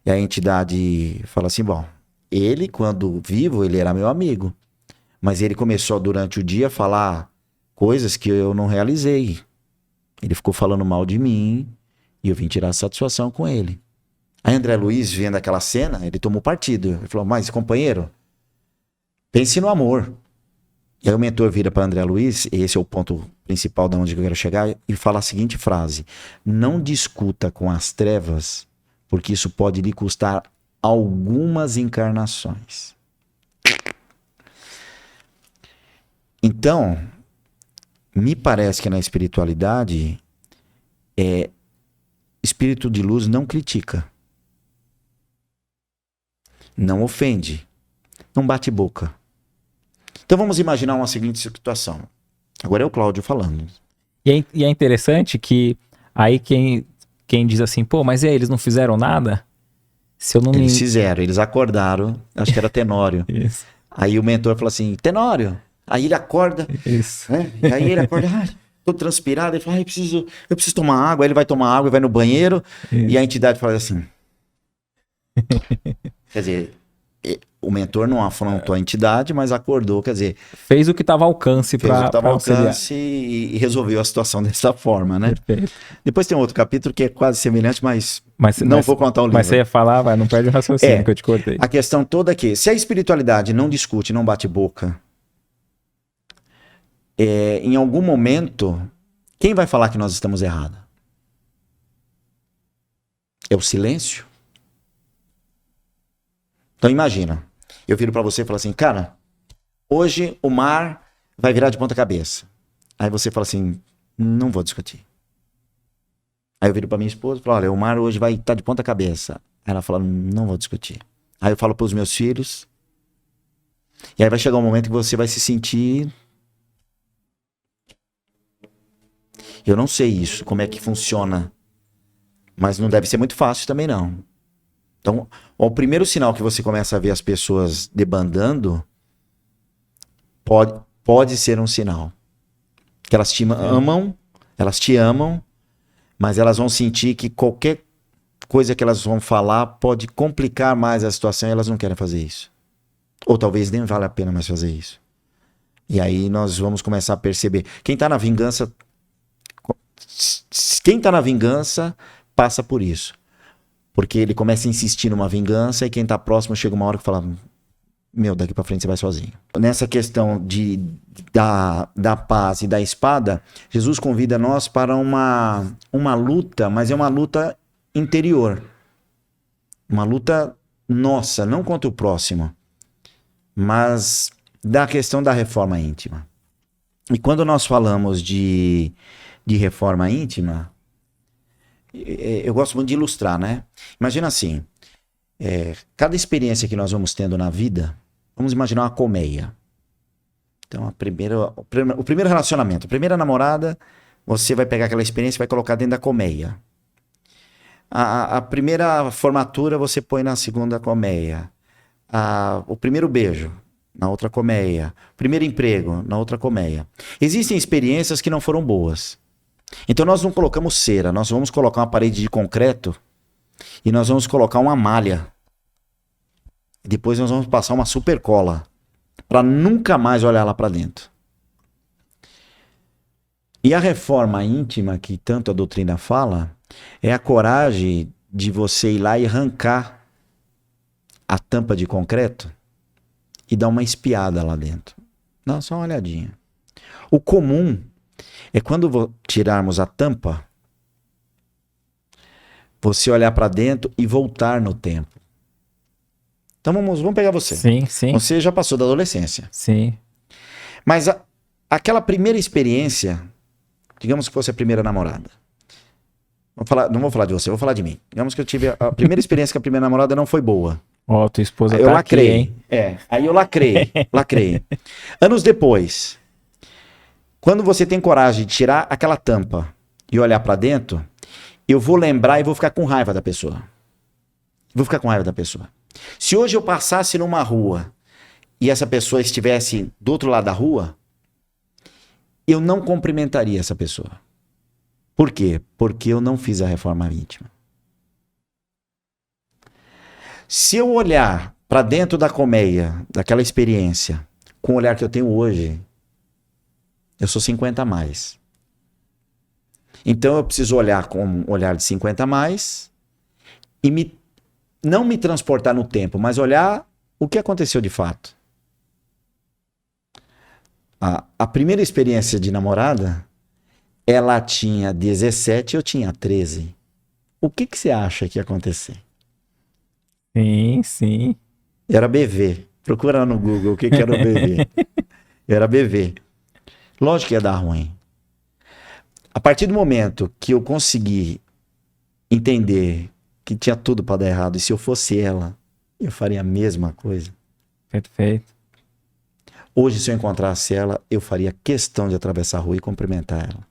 E a entidade fala assim, bom, ele, quando vivo, ele era meu amigo. Mas ele começou durante o dia a falar coisas que eu não realizei. Ele ficou falando mal de mim e eu vim tirar satisfação com ele. Aí André Luiz, vendo aquela cena, ele tomou partido. Ele falou, mas companheiro, pense no amor. E aí o mentor vira para André Luiz, e esse é o ponto principal de onde eu quero chegar, e fala a seguinte frase: não discuta com as trevas, porque isso pode lhe custar algumas encarnações. Então, me parece que na espiritualidade, espírito de luz não critica, não ofende, não bate boca. Então vamos imaginar uma seguinte situação. Agora é o Cláudio falando. E é interessante que aí quem diz assim, pô, mas e aí, eles não fizeram nada? Se eu não Eles me... fizeram, eles acordaram, acho que era Tenório. Isso, Aí o mentor falou assim, Tenório. Aí ele acorda, isso. né? E aí ele acorda, tô transpirado. Ele fala, eu preciso tomar água. Aí ele vai tomar água e vai no banheiro. E a entidade fala assim. Quer dizer, o mentor não afrontou a entidade, mas acordou, quer dizer, Fez o que estava ao alcance fez o que para estava ao auxiliar. alcance e resolveu a situação dessa forma, né? Perfeito. Depois tem um outro capítulo que é quase semelhante, mas Mas, não mas, vou contar o livro. mas você ia falar, vai, não perde o raciocínio que eu te cortei. A questão toda é que, se a espiritualidade não discute, não bate boca, em algum momento, quem vai falar que nós estamos errados? É o silêncio? Então imagina, eu viro para você e falo assim, cara, hoje o mar vai virar de ponta cabeça. Aí você fala assim, não vou discutir. Aí eu viro para minha esposa e falo, olha, o mar hoje vai estar de ponta cabeça. Aí ela fala, não vou discutir. Aí eu falo para os meus filhos, e aí vai chegar um momento que você vai se sentir... Eu não sei isso, como é que funciona, mas não deve ser muito fácil também não. Então, o primeiro sinal que você começa a ver as pessoas debandando pode ser um sinal. Que elas te amam, elas te amam, mas elas vão sentir que qualquer coisa que elas vão falar pode complicar mais a situação e elas não querem fazer isso. Ou talvez nem vale a pena mais fazer isso. E aí nós vamos começar a perceber. Quem tá na vingança passa por isso. Porque ele começa a insistir numa vingança e quem tá próximo chega uma hora que fala, meu, daqui pra frente você vai sozinho. Nessa questão da paz e da espada, Jesus convida nós para uma luta, mas é uma luta interior. Uma luta nossa, não contra o próximo, mas da questão da reforma íntima. E quando nós falamos de reforma íntima, eu gosto muito de ilustrar, né? Imagina assim, cada experiência que nós vamos tendo na vida, vamos imaginar uma colmeia. Então, o primeiro relacionamento, a primeira namorada, você vai pegar aquela experiência e vai colocar dentro da colmeia. A primeira formatura você põe na segunda colmeia. o primeiro beijo, na outra colmeia. Primeiro emprego, na outra colmeia. Existem experiências que não foram boas. Então nós não colocamos cera, nós vamos colocar uma parede de concreto e nós vamos colocar uma malha. Depois nós vamos passar uma super cola para nunca mais olhar lá para dentro. E a reforma íntima, que tanto a doutrina fala, é a coragem de você ir lá e arrancar a tampa de concreto e dar uma espiada lá dentro. Dá só uma olhadinha. O comum é quando tirarmos a tampa, você olhar para dentro e voltar no tempo. Então vamos pegar você. Sim, sim. Você já passou da adolescência. Sim. Mas aquela primeira experiência, digamos que fosse a primeira namorada. Não vou falar de você, vou falar de mim. Digamos que eu tive a primeira experiência com a primeira namorada não foi boa. Ó, tua esposa Eu tá lacrei. aqui, hein? Aí eu lacrei. Anos depois, quando você tem coragem de tirar aquela tampa e olhar pra dentro, eu vou lembrar e vou ficar com raiva da pessoa. Se hoje eu passasse numa rua e essa pessoa estivesse do outro lado da rua, eu não cumprimentaria essa pessoa. Por quê? Porque eu não fiz a reforma íntima. Se eu olhar para dentro da colmeia, daquela experiência, com o olhar que eu tenho hoje, eu sou 50 a mais. Então eu preciso olhar com um olhar de 50 a mais e não me transportar no tempo, mas olhar o que aconteceu de fato. A primeira experiência de namorada, ela tinha 17 e eu tinha 13. O que você acha que ia acontecer? Sim, sim. Era BV. Procura no Google o que era o BV. Era BV. Lógico que ia dar ruim. A partir do momento que eu consegui entender que tinha tudo para dar errado, e se eu fosse ela, eu faria a mesma coisa. Perfeito. Hoje, se eu encontrasse ela, eu faria questão de atravessar a rua e cumprimentar ela.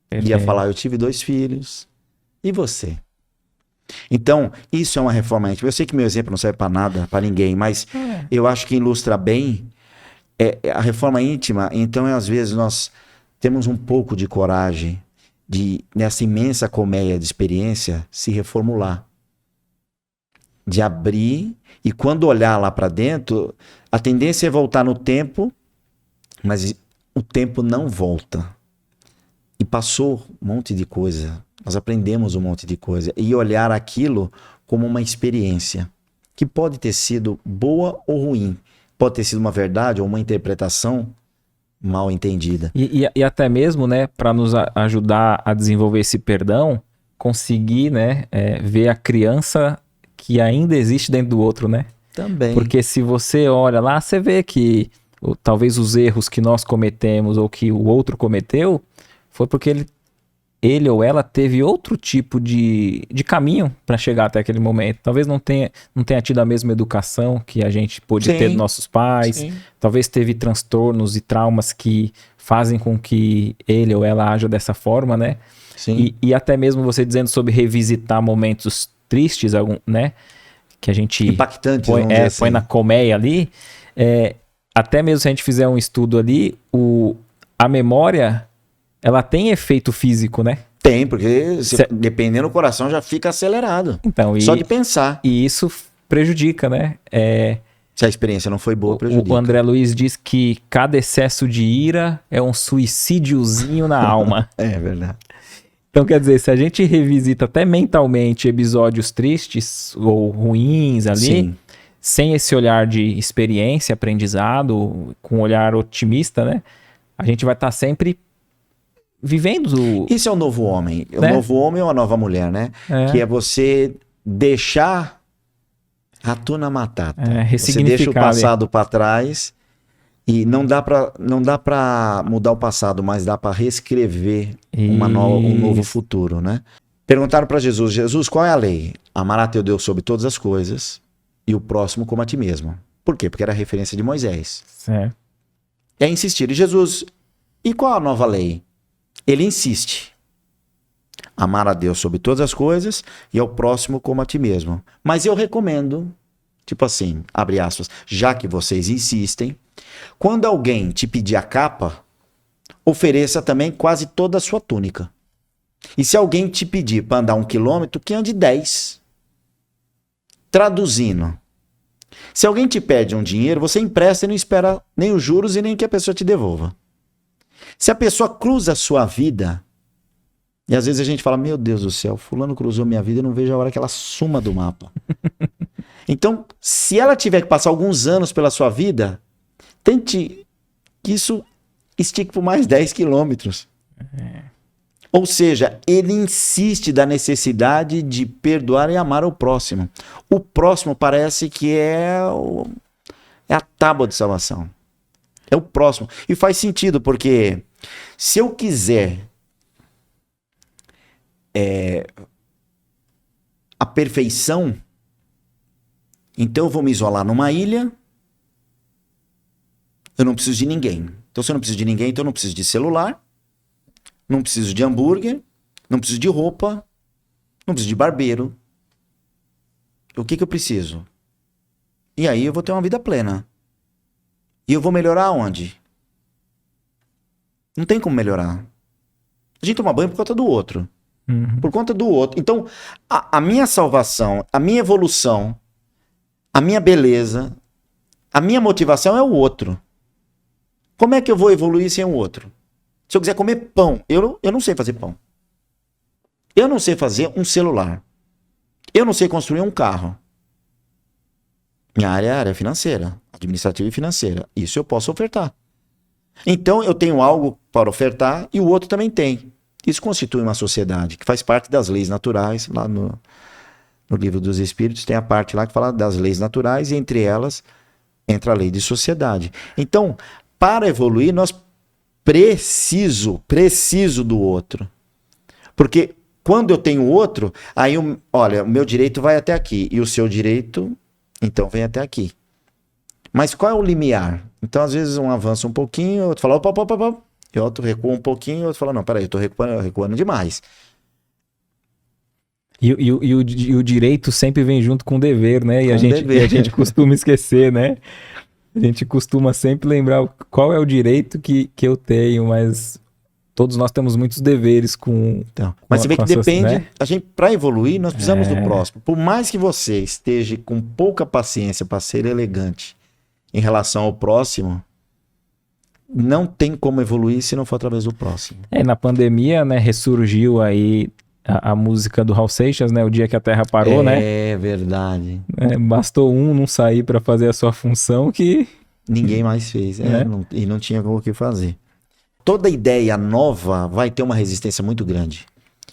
Perfeito. Ia falar, eu tive 2 filhos. E você? Então, isso é uma reforma íntima. Eu sei que meu exemplo não serve para nada, para ninguém, mas eu acho que ilustra bem a reforma íntima. Então, às vezes, nós temos um pouco de coragem de, nessa imensa colmeia de experiência, se reformular. De abrir, e quando olhar lá para dentro, a tendência é voltar no tempo, mas o tempo não volta. E passou um monte de coisa. Nós aprendemos um monte de coisa. E olhar aquilo como uma experiência, que pode ter sido boa ou ruim. Pode ter sido uma verdade ou uma interpretação mal entendida. E até mesmo, né, para nos ajudar a desenvolver esse perdão, conseguir, né, ver a criança que ainda existe dentro do outro, né? Também. Porque se você olha lá, você vê que talvez os erros que nós cometemos ou que o outro cometeu foi porque ele ou ela teve outro tipo de caminho para chegar até aquele momento. Talvez não tenha tido a mesma educação que a gente pôde ter dos nossos pais. Sim. Talvez teve transtornos e traumas que fazem com que ele ou ela haja dessa forma, né? Sim. E até mesmo você dizendo sobre revisitar momentos tristes, né? Que a gente impactantes, põe na colmeia ali. Até mesmo se a gente fizer um estudo ali, a memória, ela tem efeito físico, né? Tem, porque dependendo do coração já fica acelerado. Então, só de pensar. E isso prejudica, né? Se a experiência não foi boa, prejudica. O André Luiz diz que cada excesso de ira é um suicídiozinho na alma. É verdade. Então, quer dizer, se a gente revisita até mentalmente episódios tristes ou ruins ali, Sim. sem esse olhar de experiência, aprendizado, com um olhar otimista, né? A gente vai estar sempre vivendo... Isso é o novo homem. Né? O novo homem ou a nova mulher, né? Que é você deixar Ratuna Matata. Você deixa o passado para trás e não dá para mudar o passado, mas dá para reescrever um novo futuro, né? Perguntaram para Jesus: Jesus, qual é a lei? Amar a teu Deus sobre todas as coisas e o próximo como a ti mesmo. Por quê? Porque era a referência de Moisés. Certo. É insistir. E Jesus, e qual a nova lei? Ele insiste. Amar a Deus sobre todas as coisas e ao próximo como a ti mesmo. Mas eu recomendo Tipo assim, abre aspas, já que vocês insistem, quando alguém te pedir a capa, ofereça também quase toda a sua túnica. E se alguém te pedir para andar 1 quilômetro, que ande 10. Traduzindo, se alguém te pede um dinheiro, você empresta e não espera nem os juros e nem que a pessoa te devolva. Se a pessoa cruza a sua vida, e às vezes a gente fala, meu Deus do céu, fulano cruzou minha vida, eu não vejo a hora que ela suma do mapa. Então, se ela tiver que passar alguns anos pela sua vida, tente que isso estique por mais 10 quilômetros. Ou seja, ele insiste da necessidade de perdoar e amar o próximo. O próximo parece que é a tábua de salvação. É o próximo. E faz sentido, porque se eu quiser a perfeição, então eu vou me isolar numa ilha, eu não preciso de ninguém. Então se eu não preciso de ninguém, então eu não preciso de celular, não preciso de hambúrguer, não preciso de roupa, não preciso de barbeiro. O que eu preciso? E aí eu vou ter uma vida plena. E eu vou melhorar onde? Não tem como melhorar. A gente toma banho por conta do outro. Por conta do outro. Então, a minha salvação, a minha evolução, a minha beleza, a minha motivação é o outro. Como é que eu vou evoluir sem o outro? Se eu quiser comer pão, eu não sei fazer pão. Eu não sei fazer um celular. Eu não sei construir um carro. Minha área é a área financeira, administrativa e financeira. Isso eu posso ofertar. Então eu tenho algo para ofertar e o outro também tem. Isso constitui uma sociedade que faz parte das leis naturais. Lá no Livro dos Espíritos tem a parte lá que fala das leis naturais e entre elas entra a lei de sociedade. Então, para evoluir, nós preciso do outro. Porque quando eu tenho outro, aí, olha, o meu direito vai até aqui e o seu direito, então, vem até aqui. Mas qual é o limiar? Então, às vezes, um avança um pouquinho, outro fala, opa, e outro recua um pouquinho, outro fala, não, peraí, eu tô recuando demais. E o direito sempre vem junto com o dever, né? E a gente costuma esquecer, né? A gente costuma sempre lembrar qual é o direito que eu tenho, mas todos nós temos muitos deveres com... Então, mas você vê que depende, né? A gente, para evoluir, nós precisamos do próximo. Por mais que você esteja com pouca paciência para ser elegante em relação ao próximo, não tem como evoluir se não for através do próximo. Na pandemia, né, ressurgiu aí a música do Raul Seixas, né? O Dia que a Terra Parou, né? É verdade. Bastou um não sair para fazer a sua função que... Ninguém mais fez. E não tinha o que fazer. Toda ideia nova vai ter uma resistência muito grande.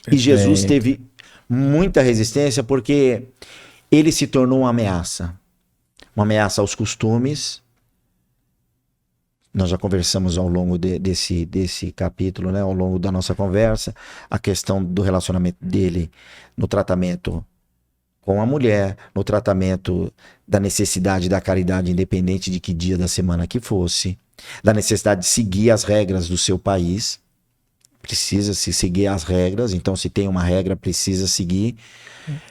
E Jesus teve muita resistência porque ele se tornou uma ameaça. Uma ameaça aos costumes. Nós já conversamos ao longo desse capítulo, né? Ao longo da nossa conversa, a questão do relacionamento dele no tratamento com a mulher, no tratamento da necessidade da caridade, independente de que dia da semana que fosse, da necessidade de seguir as regras do seu país. Precisa se seguir as regras, então se tem uma regra, precisa seguir.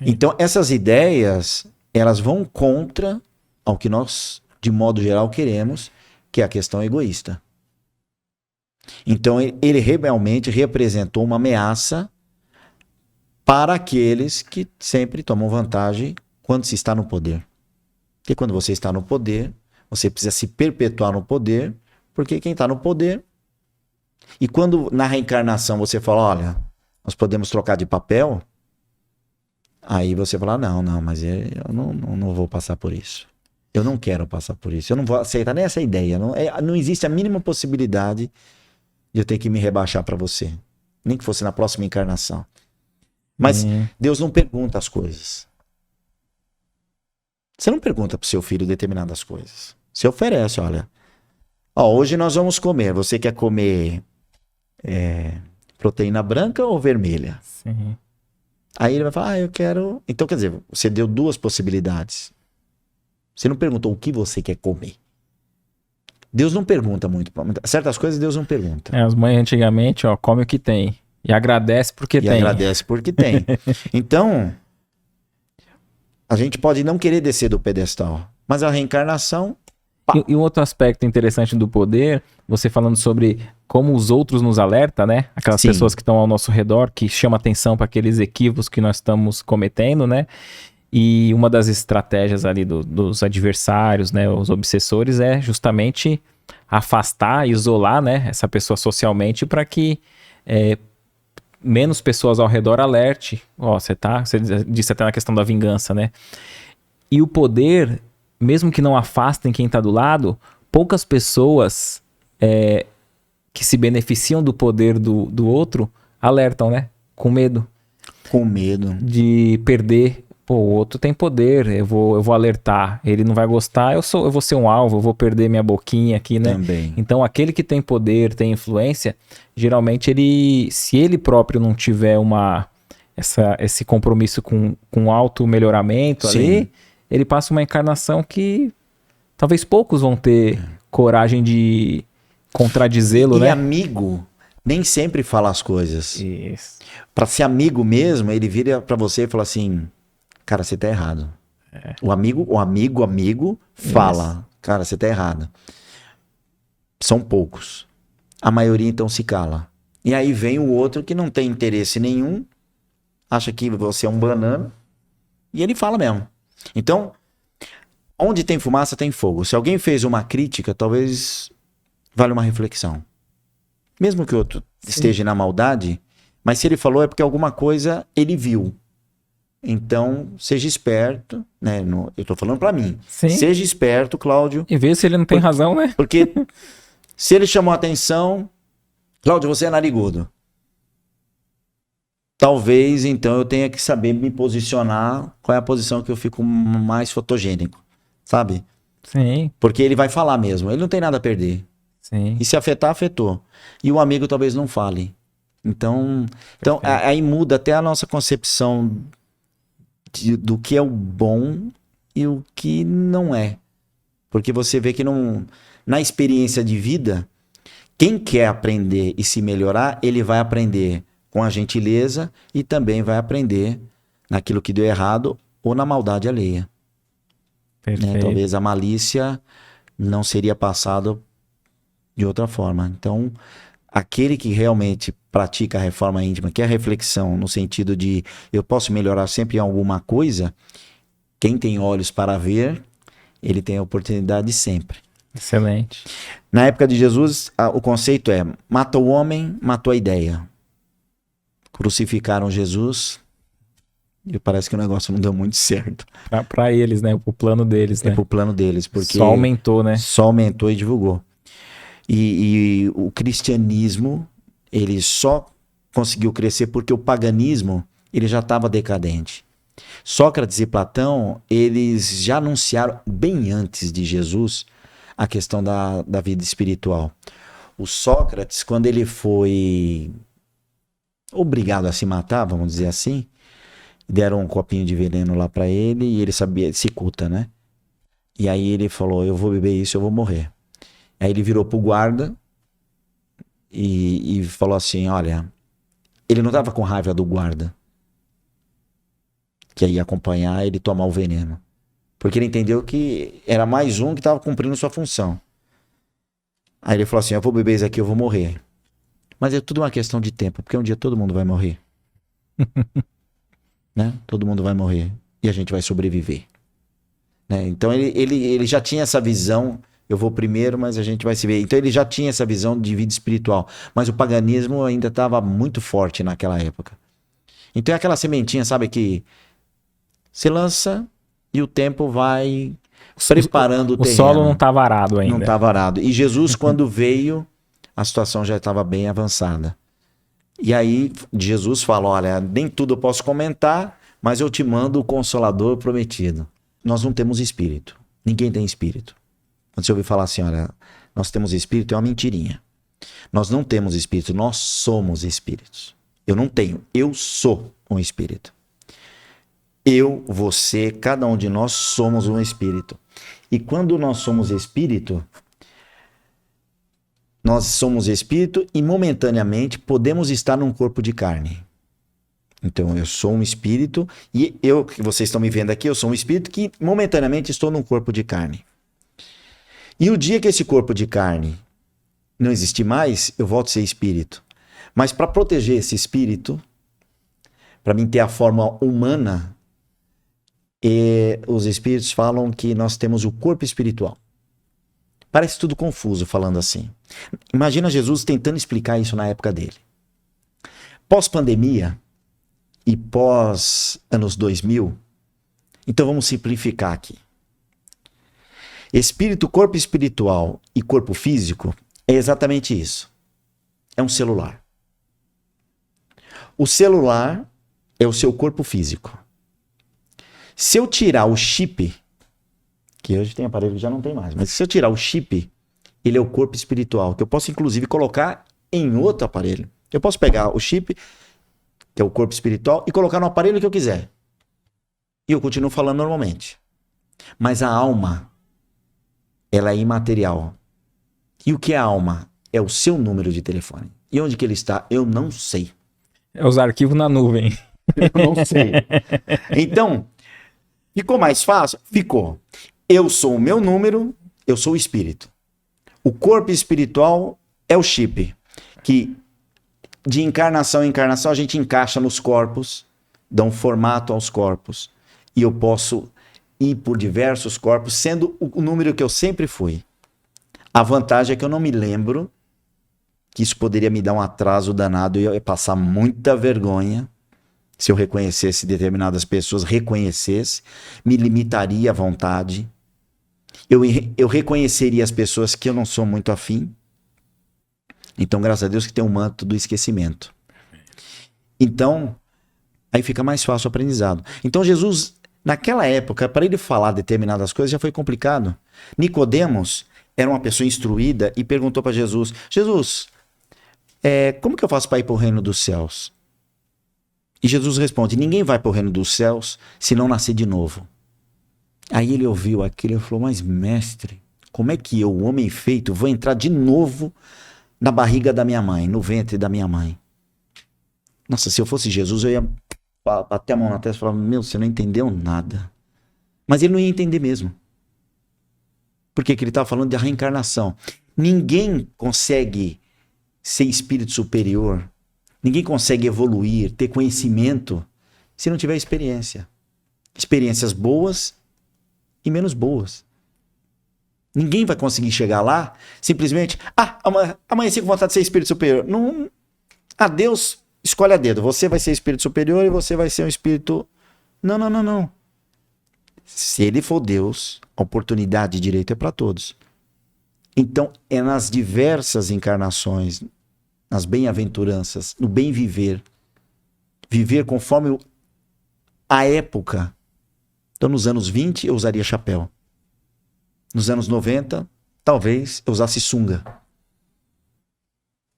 Então essas ideias, elas vão contra ao que nós, de modo geral, queremos, que é a questão egoísta. Então ele realmente representou uma ameaça para aqueles que sempre tomam vantagem quando se está no poder. Porque quando você está no poder, você precisa se perpetuar no poder, porque quem está no poder... E quando na reencarnação você fala, olha, nós podemos trocar de papel, aí você fala, não, mas eu não vou passar por isso. Eu não quero passar por isso. Eu não vou aceitar nem essa ideia. Não existe a mínima possibilidade de eu ter que me rebaixar para você. Nem que fosse na próxima encarnação. Mas Deus não pergunta as coisas. Você não pergunta pro seu filho determinadas coisas. Você oferece, olha. Hoje nós vamos comer. Você quer comer proteína branca ou vermelha? Sim. Aí ele vai falar, eu quero... Então, quer dizer, você deu duas possibilidades. Você não perguntou o que você quer comer. Deus não pergunta muito. Certas coisas Deus não pergunta. As mães antigamente, come o que tem. E agradece porque tem. E agradece porque tem. Então, A gente pode não querer descer do pedestal, mas a reencarnação... E um outro aspecto interessante do poder, você falando sobre como os outros nos alertam, né? Aquelas Sim. pessoas que estão ao nosso redor, que chamam atenção para aqueles equívocos que nós estamos cometendo, né? E uma das estratégias ali dos adversários, né? Os obsessores, é justamente afastar, isolar, né? Essa pessoa socialmente para que menos pessoas ao redor alerte. Ó, você disse até na questão da vingança, né? E o poder, mesmo que não afastem quem está do lado, poucas pessoas que se beneficiam do poder do outro alertam, né? Com medo. Com medo. De perder. Pô, o outro tem poder, eu vou alertar. Ele não vai gostar, eu vou ser um alvo, eu vou perder minha boquinha aqui, né? Também. Então, aquele que tem poder, tem influência, geralmente se ele próprio não tiver esse compromisso com auto-melhoramento ali, ele passa uma encarnação que talvez poucos vão ter coragem de contradizê-lo, né? E amigo nem sempre fala as coisas. Isso. Pra ser amigo mesmo, ele vira pra você e fala assim, cara, você tá errado. O amigo fala, cara, você tá errado. São poucos. A maioria então se cala. E aí vem o outro que não tem interesse nenhum, acha que você é um banana, e ele fala mesmo. Então, onde tem fumaça tem fogo. Se alguém fez uma crítica, talvez vale uma reflexão. Mesmo que o outro esteja na maldade, mas se ele falou é porque alguma coisa ele viu. Então, seja esperto, né? Eu tô falando pra mim. Sim. Seja esperto, Cláudio. E vê se ele não tem razão, né? Porque se ele chamou a atenção, Cláudio, você é narigudo. Talvez, então, eu tenha que saber me posicionar, qual é a posição que eu fico mais fotogênico, sabe? Sim. Porque ele vai falar mesmo, ele não tem nada a perder. Sim. E se afetar, afetou. E o amigo talvez não fale. Então aí muda até a nossa concepção do que é o bom e o que não é. Porque você vê que na experiência de vida, quem quer aprender e se melhorar, ele vai aprender com a gentileza e também vai aprender naquilo que deu errado ou na maldade alheia. Né? Talvez a malícia não seria passada de outra forma. Então, aquele que realmente pratica a reforma íntima, que é a reflexão no sentido de eu posso melhorar sempre em alguma coisa, quem tem olhos para ver, ele tem a oportunidade sempre. Excelente. Na época de Jesus, o conceito é mata o homem, matou a ideia. Crucificaram Jesus e parece que o negócio não deu muito certo. Para eles, né? Pro plano deles, né? É pro plano deles, porque só aumentou, né? Só aumentou e divulgou. E o cristianismo, ele só conseguiu crescer porque o paganismo, ele já estava decadente. Sócrates e Platão, eles já anunciaram bem antes de Jesus a questão da vida espiritual. O Sócrates, quando ele foi obrigado a se matar, vamos dizer assim, deram um copinho de veneno lá para ele e ele sabia, cicuta, né? E aí ele falou, eu vou beber isso, eu vou morrer. Aí ele virou pro guarda e falou assim, olha, ele não tava com raiva do guarda que ia acompanhar ele tomar o veneno. Porque ele entendeu que era mais um que tava cumprindo sua função. Aí ele falou assim, eu vou beber isso aqui, eu vou morrer. Mas é tudo uma questão de tempo, porque um dia todo mundo vai morrer. Né? Todo mundo vai morrer e a gente vai sobreviver. Né? Então ele já tinha essa visão, eu vou primeiro, mas a gente vai se ver. Então ele já tinha essa visão de vida espiritual, mas o paganismo ainda estava muito forte naquela época. Então é aquela sementinha, sabe, que você lança e o tempo vai preparando o terreno. O solo não estava arado ainda. Não estava arado. E Jesus, quando veio, a situação já estava bem avançada. E aí Jesus fala, olha, nem tudo eu posso comentar, mas eu te mando o Consolador prometido. Nós não temos espírito. Ninguém tem espírito. Quando você ouvir falar assim, olha, nós temos espírito, é uma mentirinha. Nós não temos espírito, nós somos espíritos. Eu não tenho, eu sou um espírito. Eu, você, cada um de nós somos um espírito. E quando nós somos espírito e momentaneamente podemos estar num corpo de carne. Então, eu sou um espírito e eu, que vocês estão me vendo aqui, eu sou um espírito que momentaneamente estou num corpo de carne. E o dia que esse corpo de carne não existir mais, eu volto a ser espírito. Mas para proteger esse espírito, para mim ter a forma humana, os espíritos falam que nós temos o corpo espiritual. Parece tudo confuso falando assim. Imagina Jesus tentando explicar isso na época dele. Pós-pandemia e pós anos 2000, então vamos simplificar aqui. Espírito, corpo espiritual e corpo físico é exatamente isso. É um celular. O celular é o seu corpo físico. Se eu tirar o chip, que hoje tem aparelho que já não tem mais, mas se eu tirar o chip, ele é o corpo espiritual, que eu posso inclusive colocar em outro aparelho. Eu posso pegar o chip, que é o corpo espiritual, e colocar no aparelho que eu quiser. E eu continuo falando normalmente. Mas a alma, ela é imaterial. E o que é a alma? É o seu número de telefone. E onde que ele está? Eu não sei. É os arquivos na nuvem. Eu não sei. Então, ficou mais fácil? Ficou. Eu sou o meu número, eu sou o espírito. O corpo espiritual é o chip, que de encarnação em encarnação a gente encaixa nos corpos, dá um formato aos corpos. E eu posso ir por diversos corpos, sendo o número que eu sempre fui. A vantagem é que eu não me lembro, que isso poderia me dar um atraso danado e eu ia passar muita vergonha se eu reconhecesse determinadas pessoas, reconhecesse, me limitaria à vontade. Eu reconheceria as pessoas que eu não sou muito afim. Então, graças a Deus que tem um manto do esquecimento. Então, aí fica mais fácil o aprendizado. Então, Jesus, naquela época, para ele falar determinadas coisas, já foi complicado. Nicodemos era uma pessoa instruída e perguntou para Jesus, Jesus, como que eu faço para ir para o reino dos céus? E Jesus responde, ninguém vai para o reino dos céus se não nascer de novo. Aí ele ouviu aquilo e falou, mas mestre, como é que eu, o homem feito, vou entrar de novo na barriga da minha mãe, no ventre da minha mãe? Nossa, se eu fosse Jesus, eu ia bater a mão na testa e falar, meu, você não entendeu nada. Mas ele não ia entender mesmo. Porque ele estava falando de reencarnação. Ninguém consegue ser espírito superior, ninguém consegue evoluir, ter conhecimento, se não tiver experiência. Experiências boas e menos boas. Ninguém vai conseguir chegar lá simplesmente, amanheci com vontade de ser espírito superior. Não, Deus escolhe a dedo. Você vai ser espírito superior e você vai ser um espírito... Não. Se ele for Deus, a oportunidade e direito é para todos. Então, é nas diversas encarnações, nas bem-aventuranças, no bem viver. Viver conforme a época. Então, nos anos 20, eu usaria chapéu. Nos anos 90, talvez eu usasse sunga.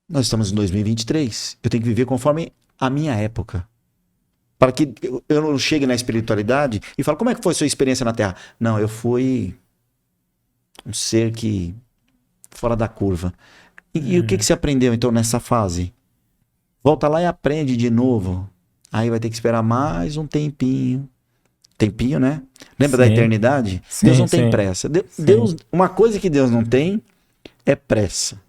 Nós estamos em 2023. Eu tenho que viver conforme a minha época. Para que eu não chegue na espiritualidade e fale, como é que foi a sua experiência na Terra? Não, eu fui um ser que... fora da curva. E o que você aprendeu, então, nessa fase? Volta lá e aprende de novo. Aí vai ter que esperar mais um tempinho. Tempinho, né? Lembra da eternidade? Sim, Deus não tem pressa. Deus, uma coisa que Deus não tem é pressa.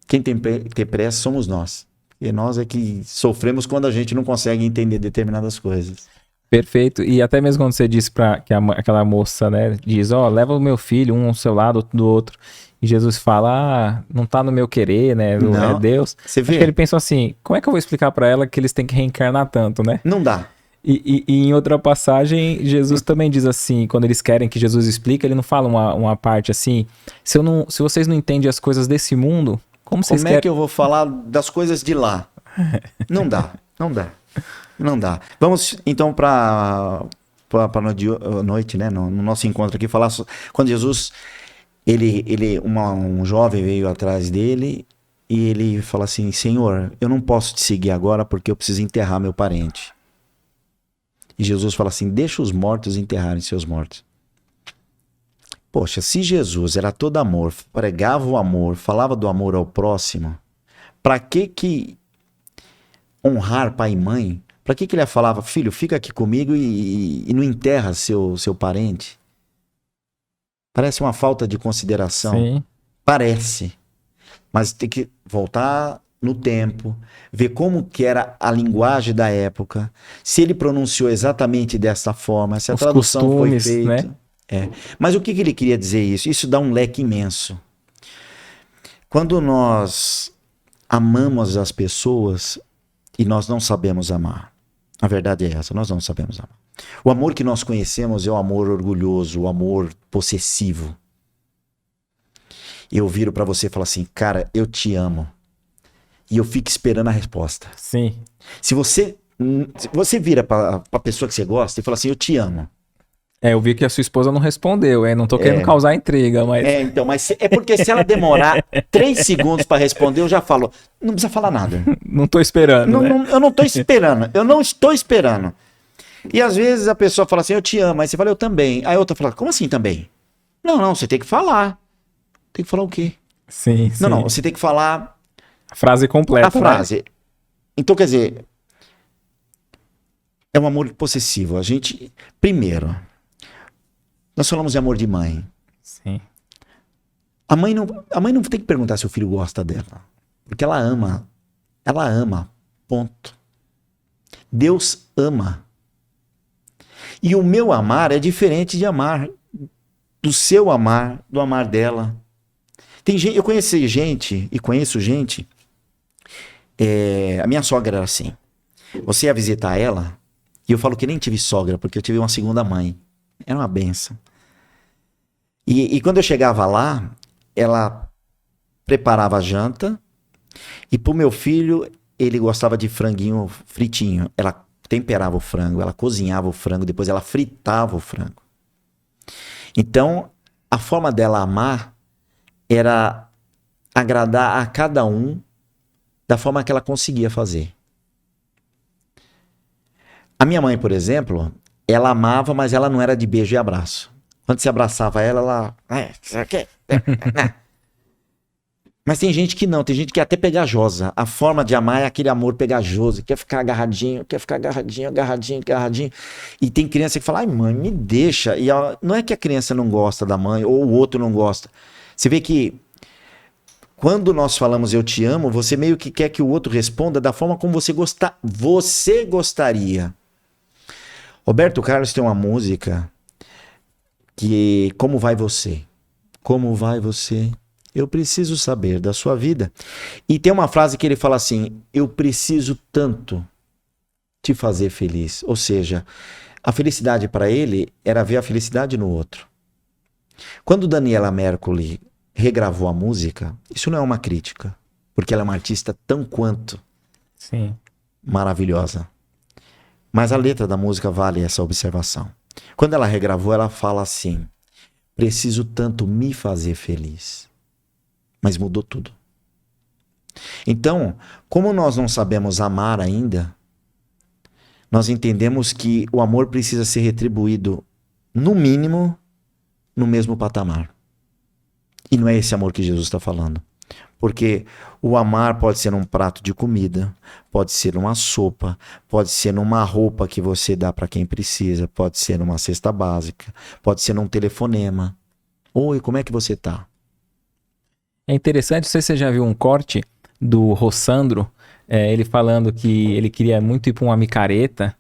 Quem tem pressa somos nós. E nós é que sofremos quando a gente não consegue entender determinadas coisas. Perfeito. E até mesmo quando você disse para que aquela moça, né, diz, leva o meu filho, um ao seu lado, outro do outro. E Jesus fala, não tá no meu querer, né? Não, é Deus. Você vê? Acho que ele pensou assim, como é que eu vou explicar para ela que eles têm que reencarnar tanto, né? Não dá. E em outra passagem, Jesus também diz assim, quando eles querem que Jesus explique, ele não fala uma parte assim, se vocês não entendem as coisas desse mundo, como é que eu vou falar das coisas de lá? Não dá. Vamos então para noite, né? No nosso encontro aqui, falar quando Jesus, um jovem veio atrás dele e ele fala assim, Senhor, eu não posso te seguir agora porque eu preciso enterrar meu parente. E Jesus fala assim, deixa os mortos enterrarem seus mortos. Poxa, se Jesus era todo amor, pregava o amor, falava do amor ao próximo, para que honrar pai e mãe Pra que ele ia falar, filho, fica aqui comigo e não enterra seu parente? Parece uma falta de consideração. Sim. Parece. Mas tem que voltar no tempo, ver como que era a linguagem da época, se ele pronunciou exatamente dessa forma, se a Os tradução foi costumes, feita. né? É. Mas o que ele queria dizer isso? Isso dá um leque imenso. Quando nós amamos as pessoas e nós não sabemos amar, a verdade é essa, nós não sabemos amar. O amor que nós conhecemos é o amor orgulhoso, o amor possessivo. Eu viro pra você e falo assim, cara, eu te amo. E eu fico esperando a resposta. Sim. Se você vira pra pessoa que você gosta e fala assim, eu te amo. Eu vi que a sua esposa não respondeu, não tô querendo causar intriga, mas... Então, mas é porque se ela demorar 3 segundos pra responder, eu já falo, não precisa falar nada. Não tô esperando, né? Eu não tô esperando, eu não estou esperando. E às vezes a pessoa fala assim, eu te amo, aí você fala, eu também. Aí a outra fala, como assim também? Não, você tem que falar. Tem que falar o quê? Sim, sim. Não, você tem que falar A frase completa, a frase. Então, quer dizer, é um amor possessivo. A gente, primeiro, nós falamos de amor de mãe. Sim. A mãe não tem que perguntar se o filho gosta dela. Porque ela ama. Ela ama. Ponto. Deus ama. E o meu amar é diferente de amar. Do seu amar, do amar dela. Tem gente, eu conheço gente. A minha sogra era assim. Você ia visitar ela, e eu falo que nem tive sogra, porque eu tive uma segunda mãe. Era uma benção. E quando eu chegava lá, ela preparava a janta, e pro meu filho, ele gostava de franguinho fritinho. Ela temperava o frango, ela cozinhava o frango, depois ela fritava o frango. Então, a forma dela amar era agradar a cada um da forma que ela conseguia fazer. A minha mãe, por exemplo, ela amava, mas ela não era de beijo e abraço. Quando você abraçava ela... Mas tem gente que não, tem gente que é até pegajosa. A forma de amar é aquele amor pegajoso, quer ficar agarradinho. E tem criança que fala, ai mãe, me deixa. E não é que a criança não gosta da mãe, ou o outro não gosta. Você vê que quando nós falamos eu te amo, você meio que quer que o outro responda da forma como você gostaria. Roberto Carlos tem uma música que Como vai você? Como vai você? Eu preciso saber da sua vida. E tem uma frase que ele fala assim, eu preciso tanto te fazer feliz. Ou seja, a felicidade para ele era ver a felicidade no outro. Quando Daniela Mercury regravou a música, isso não é uma crítica, porque ela é uma artista tão quanto Sim. maravilhosa. Mas a letra da música vale essa observação. Quando ela regravou, ela fala assim, preciso tanto me fazer feliz. Mas mudou tudo. Então, como nós não sabemos amar ainda, nós entendemos que o amor precisa ser retribuído, no mínimo, no mesmo patamar. E não é esse amor que Jesus está falando. Porque o amar pode ser num prato de comida, pode ser numa sopa, pode ser numa roupa que você dá para quem precisa, pode ser numa cesta básica, pode ser num telefonema. Oi, como é que você tá? É interessante, não sei se você já viu um corte do Rossandro, ele falando que ele queria muito ir pra uma micareta,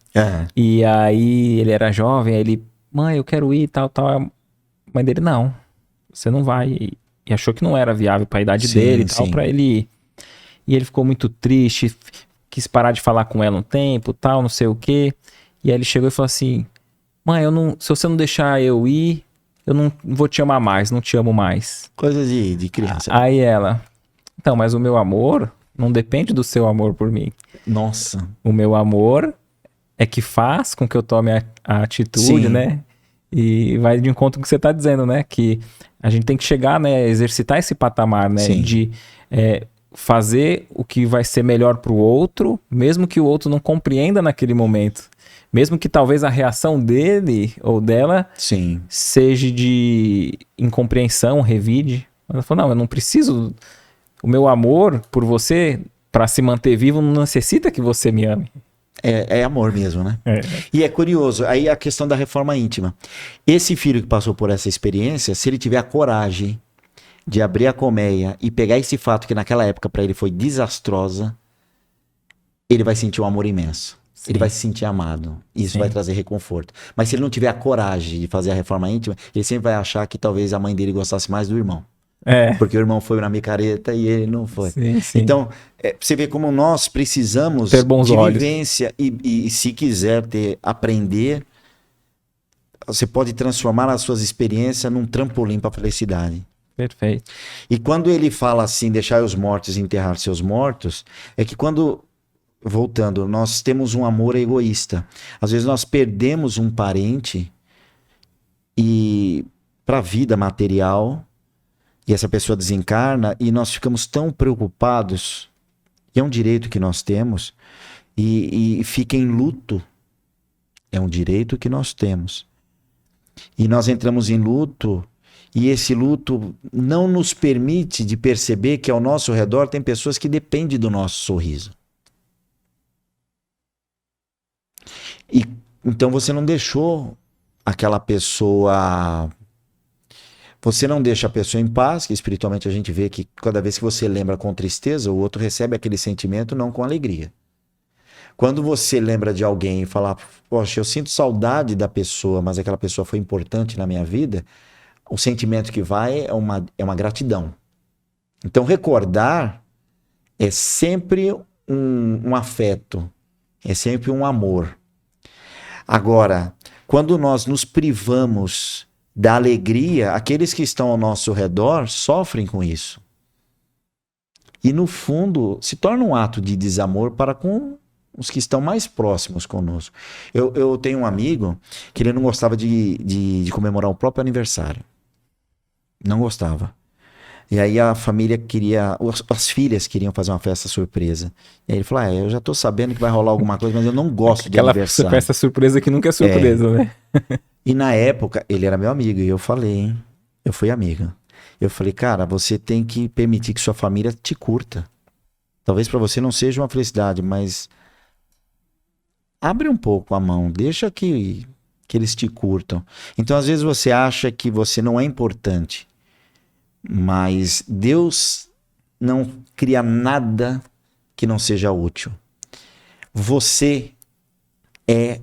e aí ele era jovem, aí ele, mãe, eu quero ir, tal. A mãe dele, não, você não vai. E achou que não era viável pra idade dele e tal, pra ele ir. E ele ficou muito triste, quis parar de falar com ela um tempo, tal, não sei o quê. E aí ele chegou e falou assim, mãe, se você não deixar eu ir, eu não vou te amar mais, não te amo mais. Coisa de criança. Aí ela, então, mas o meu amor não depende do seu amor por mim. Nossa. O meu amor é que faz com que eu tome a atitude, né? E vai de encontro com o que você tá dizendo, né? Que a gente tem que chegar, né? Exercitar esse patamar, né? Sim. De fazer o que vai ser melhor pro outro, mesmo que o outro não compreenda naquele momento. Mesmo que talvez a reação dele ou dela seja de incompreensão, revide. Ela falou, não, eu não preciso... O meu amor por você, para se manter vivo, não necessita que você me ame. É amor mesmo, né? É. E é curioso, aí a questão da reforma íntima. Esse filho que passou por essa experiência, se ele tiver a coragem de abrir a colmeia e pegar esse fato que naquela época para ele foi desastrosa, ele vai sentir um amor imenso. Sim. Ele vai se sentir amado. E isso Sim. vai trazer reconforto. Mas se ele não tiver a coragem de fazer a reforma íntima, ele sempre vai achar que talvez a mãe dele gostasse mais do irmão. É. Porque o irmão foi na micareta e ele não foi. Sim, sim. Então, você vê como nós precisamos Ter bons de olhos. vivência e se quiser aprender, você pode transformar as suas experiências num trampolim para a felicidade. Perfeito. E quando ele fala assim, deixar os mortos enterrar seus mortos, é que quando, voltando, nós temos um amor egoísta. Às vezes nós perdemos um parente e para a vida material, e essa pessoa desencarna e nós ficamos tão preocupados, e é um direito que nós temos, e fica em luto. É um direito que nós temos. E nós entramos em luto, e esse luto não nos permite de perceber que ao nosso redor tem pessoas que dependem do nosso sorriso. E então você não deixou aquela pessoa... Você não deixa a pessoa em paz, que espiritualmente a gente vê que cada vez que você lembra com tristeza, o outro recebe aquele sentimento não com alegria. Quando você lembra de alguém e fala, poxa, eu sinto saudade da pessoa, mas aquela pessoa foi importante na minha vida, o sentimento que vai é uma gratidão. Então recordar é sempre um afeto, é sempre um amor. Agora, quando nós nos privamos da alegria, aqueles que estão ao nosso redor sofrem com isso. E no fundo, se torna um ato de desamor para com os que estão mais próximos conosco. Eu tenho um amigo que ele não gostava de comemorar o próprio aniversário. Não gostava. E aí a família queria, as filhas queriam fazer uma festa surpresa. E aí ele falou, eu já tô sabendo que vai rolar alguma coisa, mas eu não gosto de aniversário. Aquela festa surpresa que nunca é surpresa, né? E na época, ele era meu amigo, e eu falei, hein? Eu fui amigo. Eu falei, cara, você tem que permitir que sua família te curta. Talvez para você não seja uma felicidade, mas abre um pouco a mão, deixa que eles te curtam. Então, às vezes você acha que você não é importante, mas Deus não cria nada que não seja útil. Você é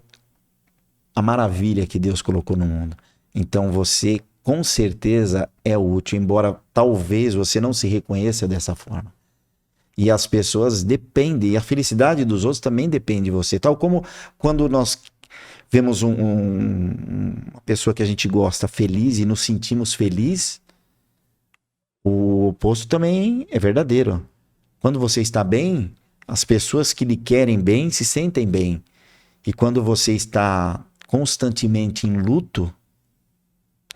a maravilha que Deus colocou no mundo. Então você com certeza é útil, embora talvez você não se reconheça dessa forma. E as pessoas dependem, e a felicidade dos outros também depende de você. Tal como quando nós vemos uma pessoa que a gente gosta feliz e nos sentimos felizes, o oposto também é verdadeiro. Quando você está bem, as pessoas que lhe querem bem se sentem bem. E quando você está constantemente em luto,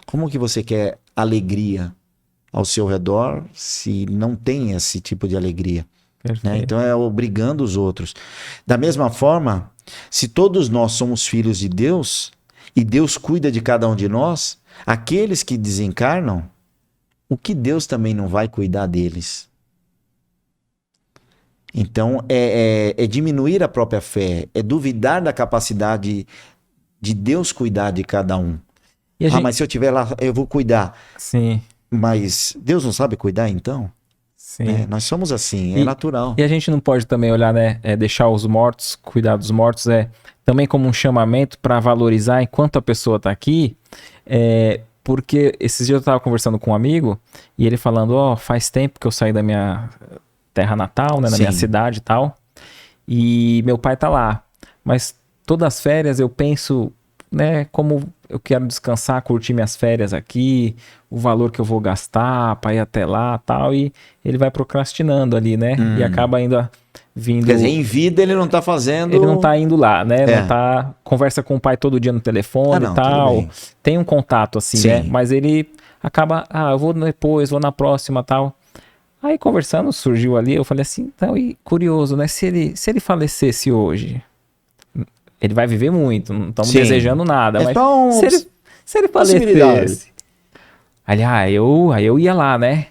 como que você quer alegria ao seu redor se não tem esse tipo de alegria? Né? Então é obrigando os outros. Da mesma forma, se todos nós somos filhos de Deus e Deus cuida de cada um de nós, aqueles que desencarnam, o que Deus também não vai cuidar deles? Então é diminuir a própria fé, é duvidar da capacidade de Deus cuidar de cada um. Mas se eu estiver lá, eu vou cuidar. Sim. Mas Deus não sabe cuidar, então? Sim. Nós somos assim, é natural. E a gente não pode também olhar, né? Deixar os mortos, cuidar dos mortos, também como um chamamento para valorizar enquanto a pessoa está aqui. Porque esses dias eu estava conversando com um amigo e ele falando, faz tempo que eu saí da minha terra natal, né? Na minha cidade e tal. E meu pai tá lá. Mas todas as férias eu penso, né? Como eu quero descansar, curtir minhas férias aqui, o valor que eu vou gastar para ir até lá e tal. E ele vai procrastinando ali, né? E acaba vindo... Quer dizer, em vida ele não tá fazendo... Ele não tá indo lá, né? Não tá... Conversa com o pai todo dia no telefone e tal. Tem um contato assim, né? Mas ele acaba... eu vou depois, vou na próxima e tal. Aí conversando, surgiu ali, eu falei assim, então, e curioso, né? Se ele falecesse hoje, ele vai viver muito, não estamos desejando nada, mas se ele falecesse... Aí eu ia lá, né?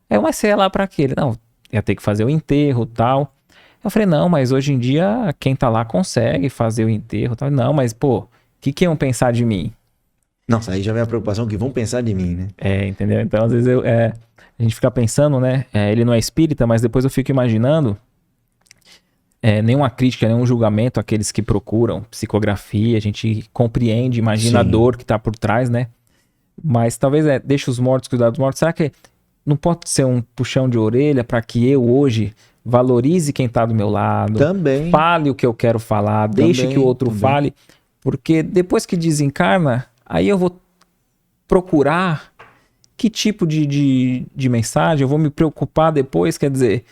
Mas você ia lá pra quê? Não, ia ter que fazer o enterro e tal. Eu falei, não, mas hoje em dia quem tá lá consegue fazer o enterro. Tal. Não, mas pô, o que iam pensar de mim? Nossa, aí já vem a preocupação que vão pensar de mim, né? Entendeu? Então, às vezes, a gente fica pensando, né? Ele não é espírita, mas depois eu fico imaginando nenhuma crítica, nenhum julgamento àqueles que procuram psicografia. A gente compreende, imagina a Sim. dor que tá por trás, né? Mas talvez deixa os mortos cuidar dos mortos. Será que não pode ser um puxão de orelha para que eu hoje valorize quem tá do meu lado? Também. Fale o que eu quero falar, deixe Também, que o outro também. fale. Porque depois que desencarna, aí eu vou procurar que tipo de mensagem, eu vou me preocupar depois, quer dizer,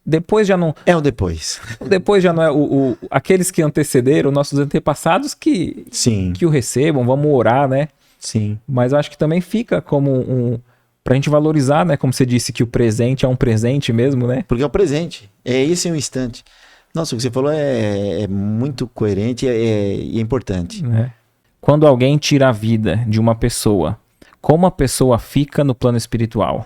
depois já não É o depois. é aqueles que antecederam, nossos antepassados que Sim, o recebam, vamos orar, né? sim. Mas eu acho que também fica como pra gente valorizar, né? Como você disse que o presente é um presente mesmo, né? Porque é o presente. É esse um instante. Nossa, o que você falou é muito coerente e é importante. Né? Quando alguém tira a vida de uma pessoa, como a pessoa fica no plano espiritual?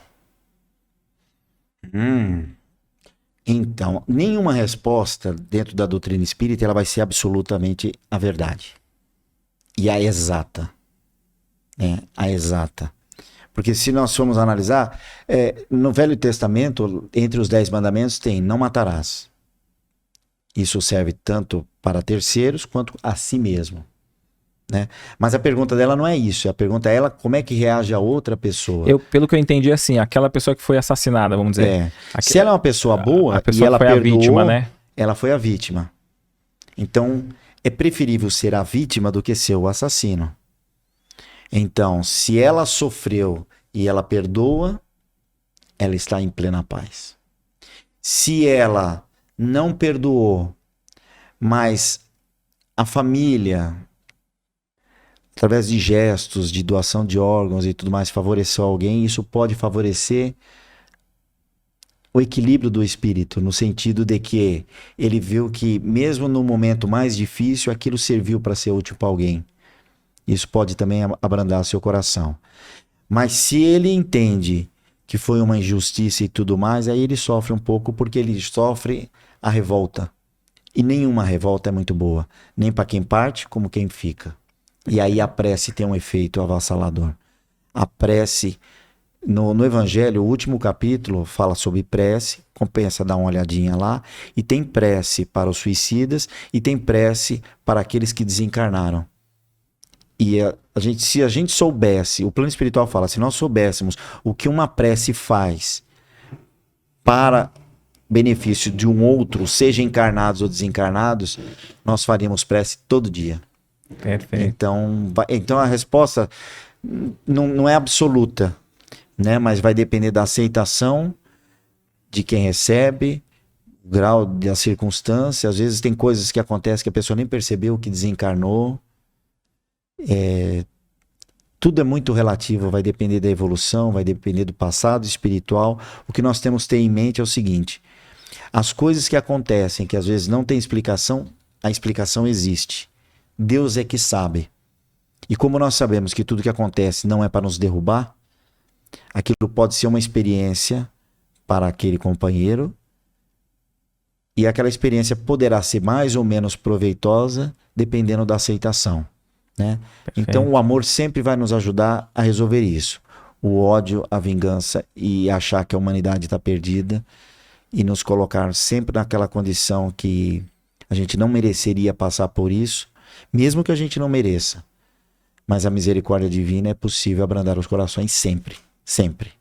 Então, nenhuma resposta dentro da doutrina espírita ela vai ser absolutamente a verdade. E a exata. A exata. Porque se nós formos analisar, no Velho Testamento, entre os 10 mandamentos, tem não matarás. Isso serve tanto para terceiros quanto a si mesmo. Né? Mas a pergunta dela não é isso. A pergunta é ela como é que reage a outra pessoa. Pelo que eu entendi, assim, aquela pessoa que foi assassinada, vamos dizer. Se ela é uma pessoa boa a pessoa e ela foi perdoou, a vítima, né? ela foi a vítima. Então, é preferível ser a vítima do que ser o assassino. Então, se ela sofreu e ela perdoa, ela está em plena paz. Se ela não perdoou, mas a família, através de gestos, de doação de órgãos e tudo mais, favoreceu alguém, isso pode favorecer o equilíbrio do espírito, no sentido de que ele viu que, mesmo no momento mais difícil, aquilo serviu para ser útil para alguém. Isso pode também abrandar seu coração. Mas se ele entende que foi uma injustiça e tudo mais, aí ele sofre um pouco, porque ele sofre a revolta. E nenhuma revolta é muito boa, nem para quem parte, como quem fica. E aí a prece tem um efeito avassalador. A prece, no Evangelho, o último capítulo fala sobre prece, compensa dar uma olhadinha lá, e tem prece para os suicidas e tem prece para aqueles que desencarnaram. E se a gente soubesse, o plano espiritual fala, se nós soubéssemos o que uma prece faz para benefício de um outro, seja encarnados ou desencarnados, nós faríamos prece todo dia. Perfeito. Então a resposta não é absoluta, né? Mas vai depender da aceitação de quem recebe, o grau da circunstância. Às vezes tem coisas que acontecem que a pessoa nem percebeu que desencarnou. Tudo é muito relativo, vai depender da evolução, vai depender do passado espiritual. O que nós temos que ter em mente é o seguinte: as coisas que acontecem, que às vezes não tem explicação, a explicação existe. Deus é que sabe. E como nós sabemos que tudo que acontece não é para nos derrubar, aquilo pode ser uma experiência para aquele companheiro, e aquela experiência poderá ser mais ou menos proveitosa, dependendo da aceitação. Né? Então o amor sempre vai nos ajudar a resolver isso. O ódio, a vingança e achar que a humanidade está perdida e nos colocar sempre naquela condição que a gente não mereceria passar por isso, mesmo que a gente não mereça. Mas a misericórdia divina é possível abrandar os corações sempre, sempre.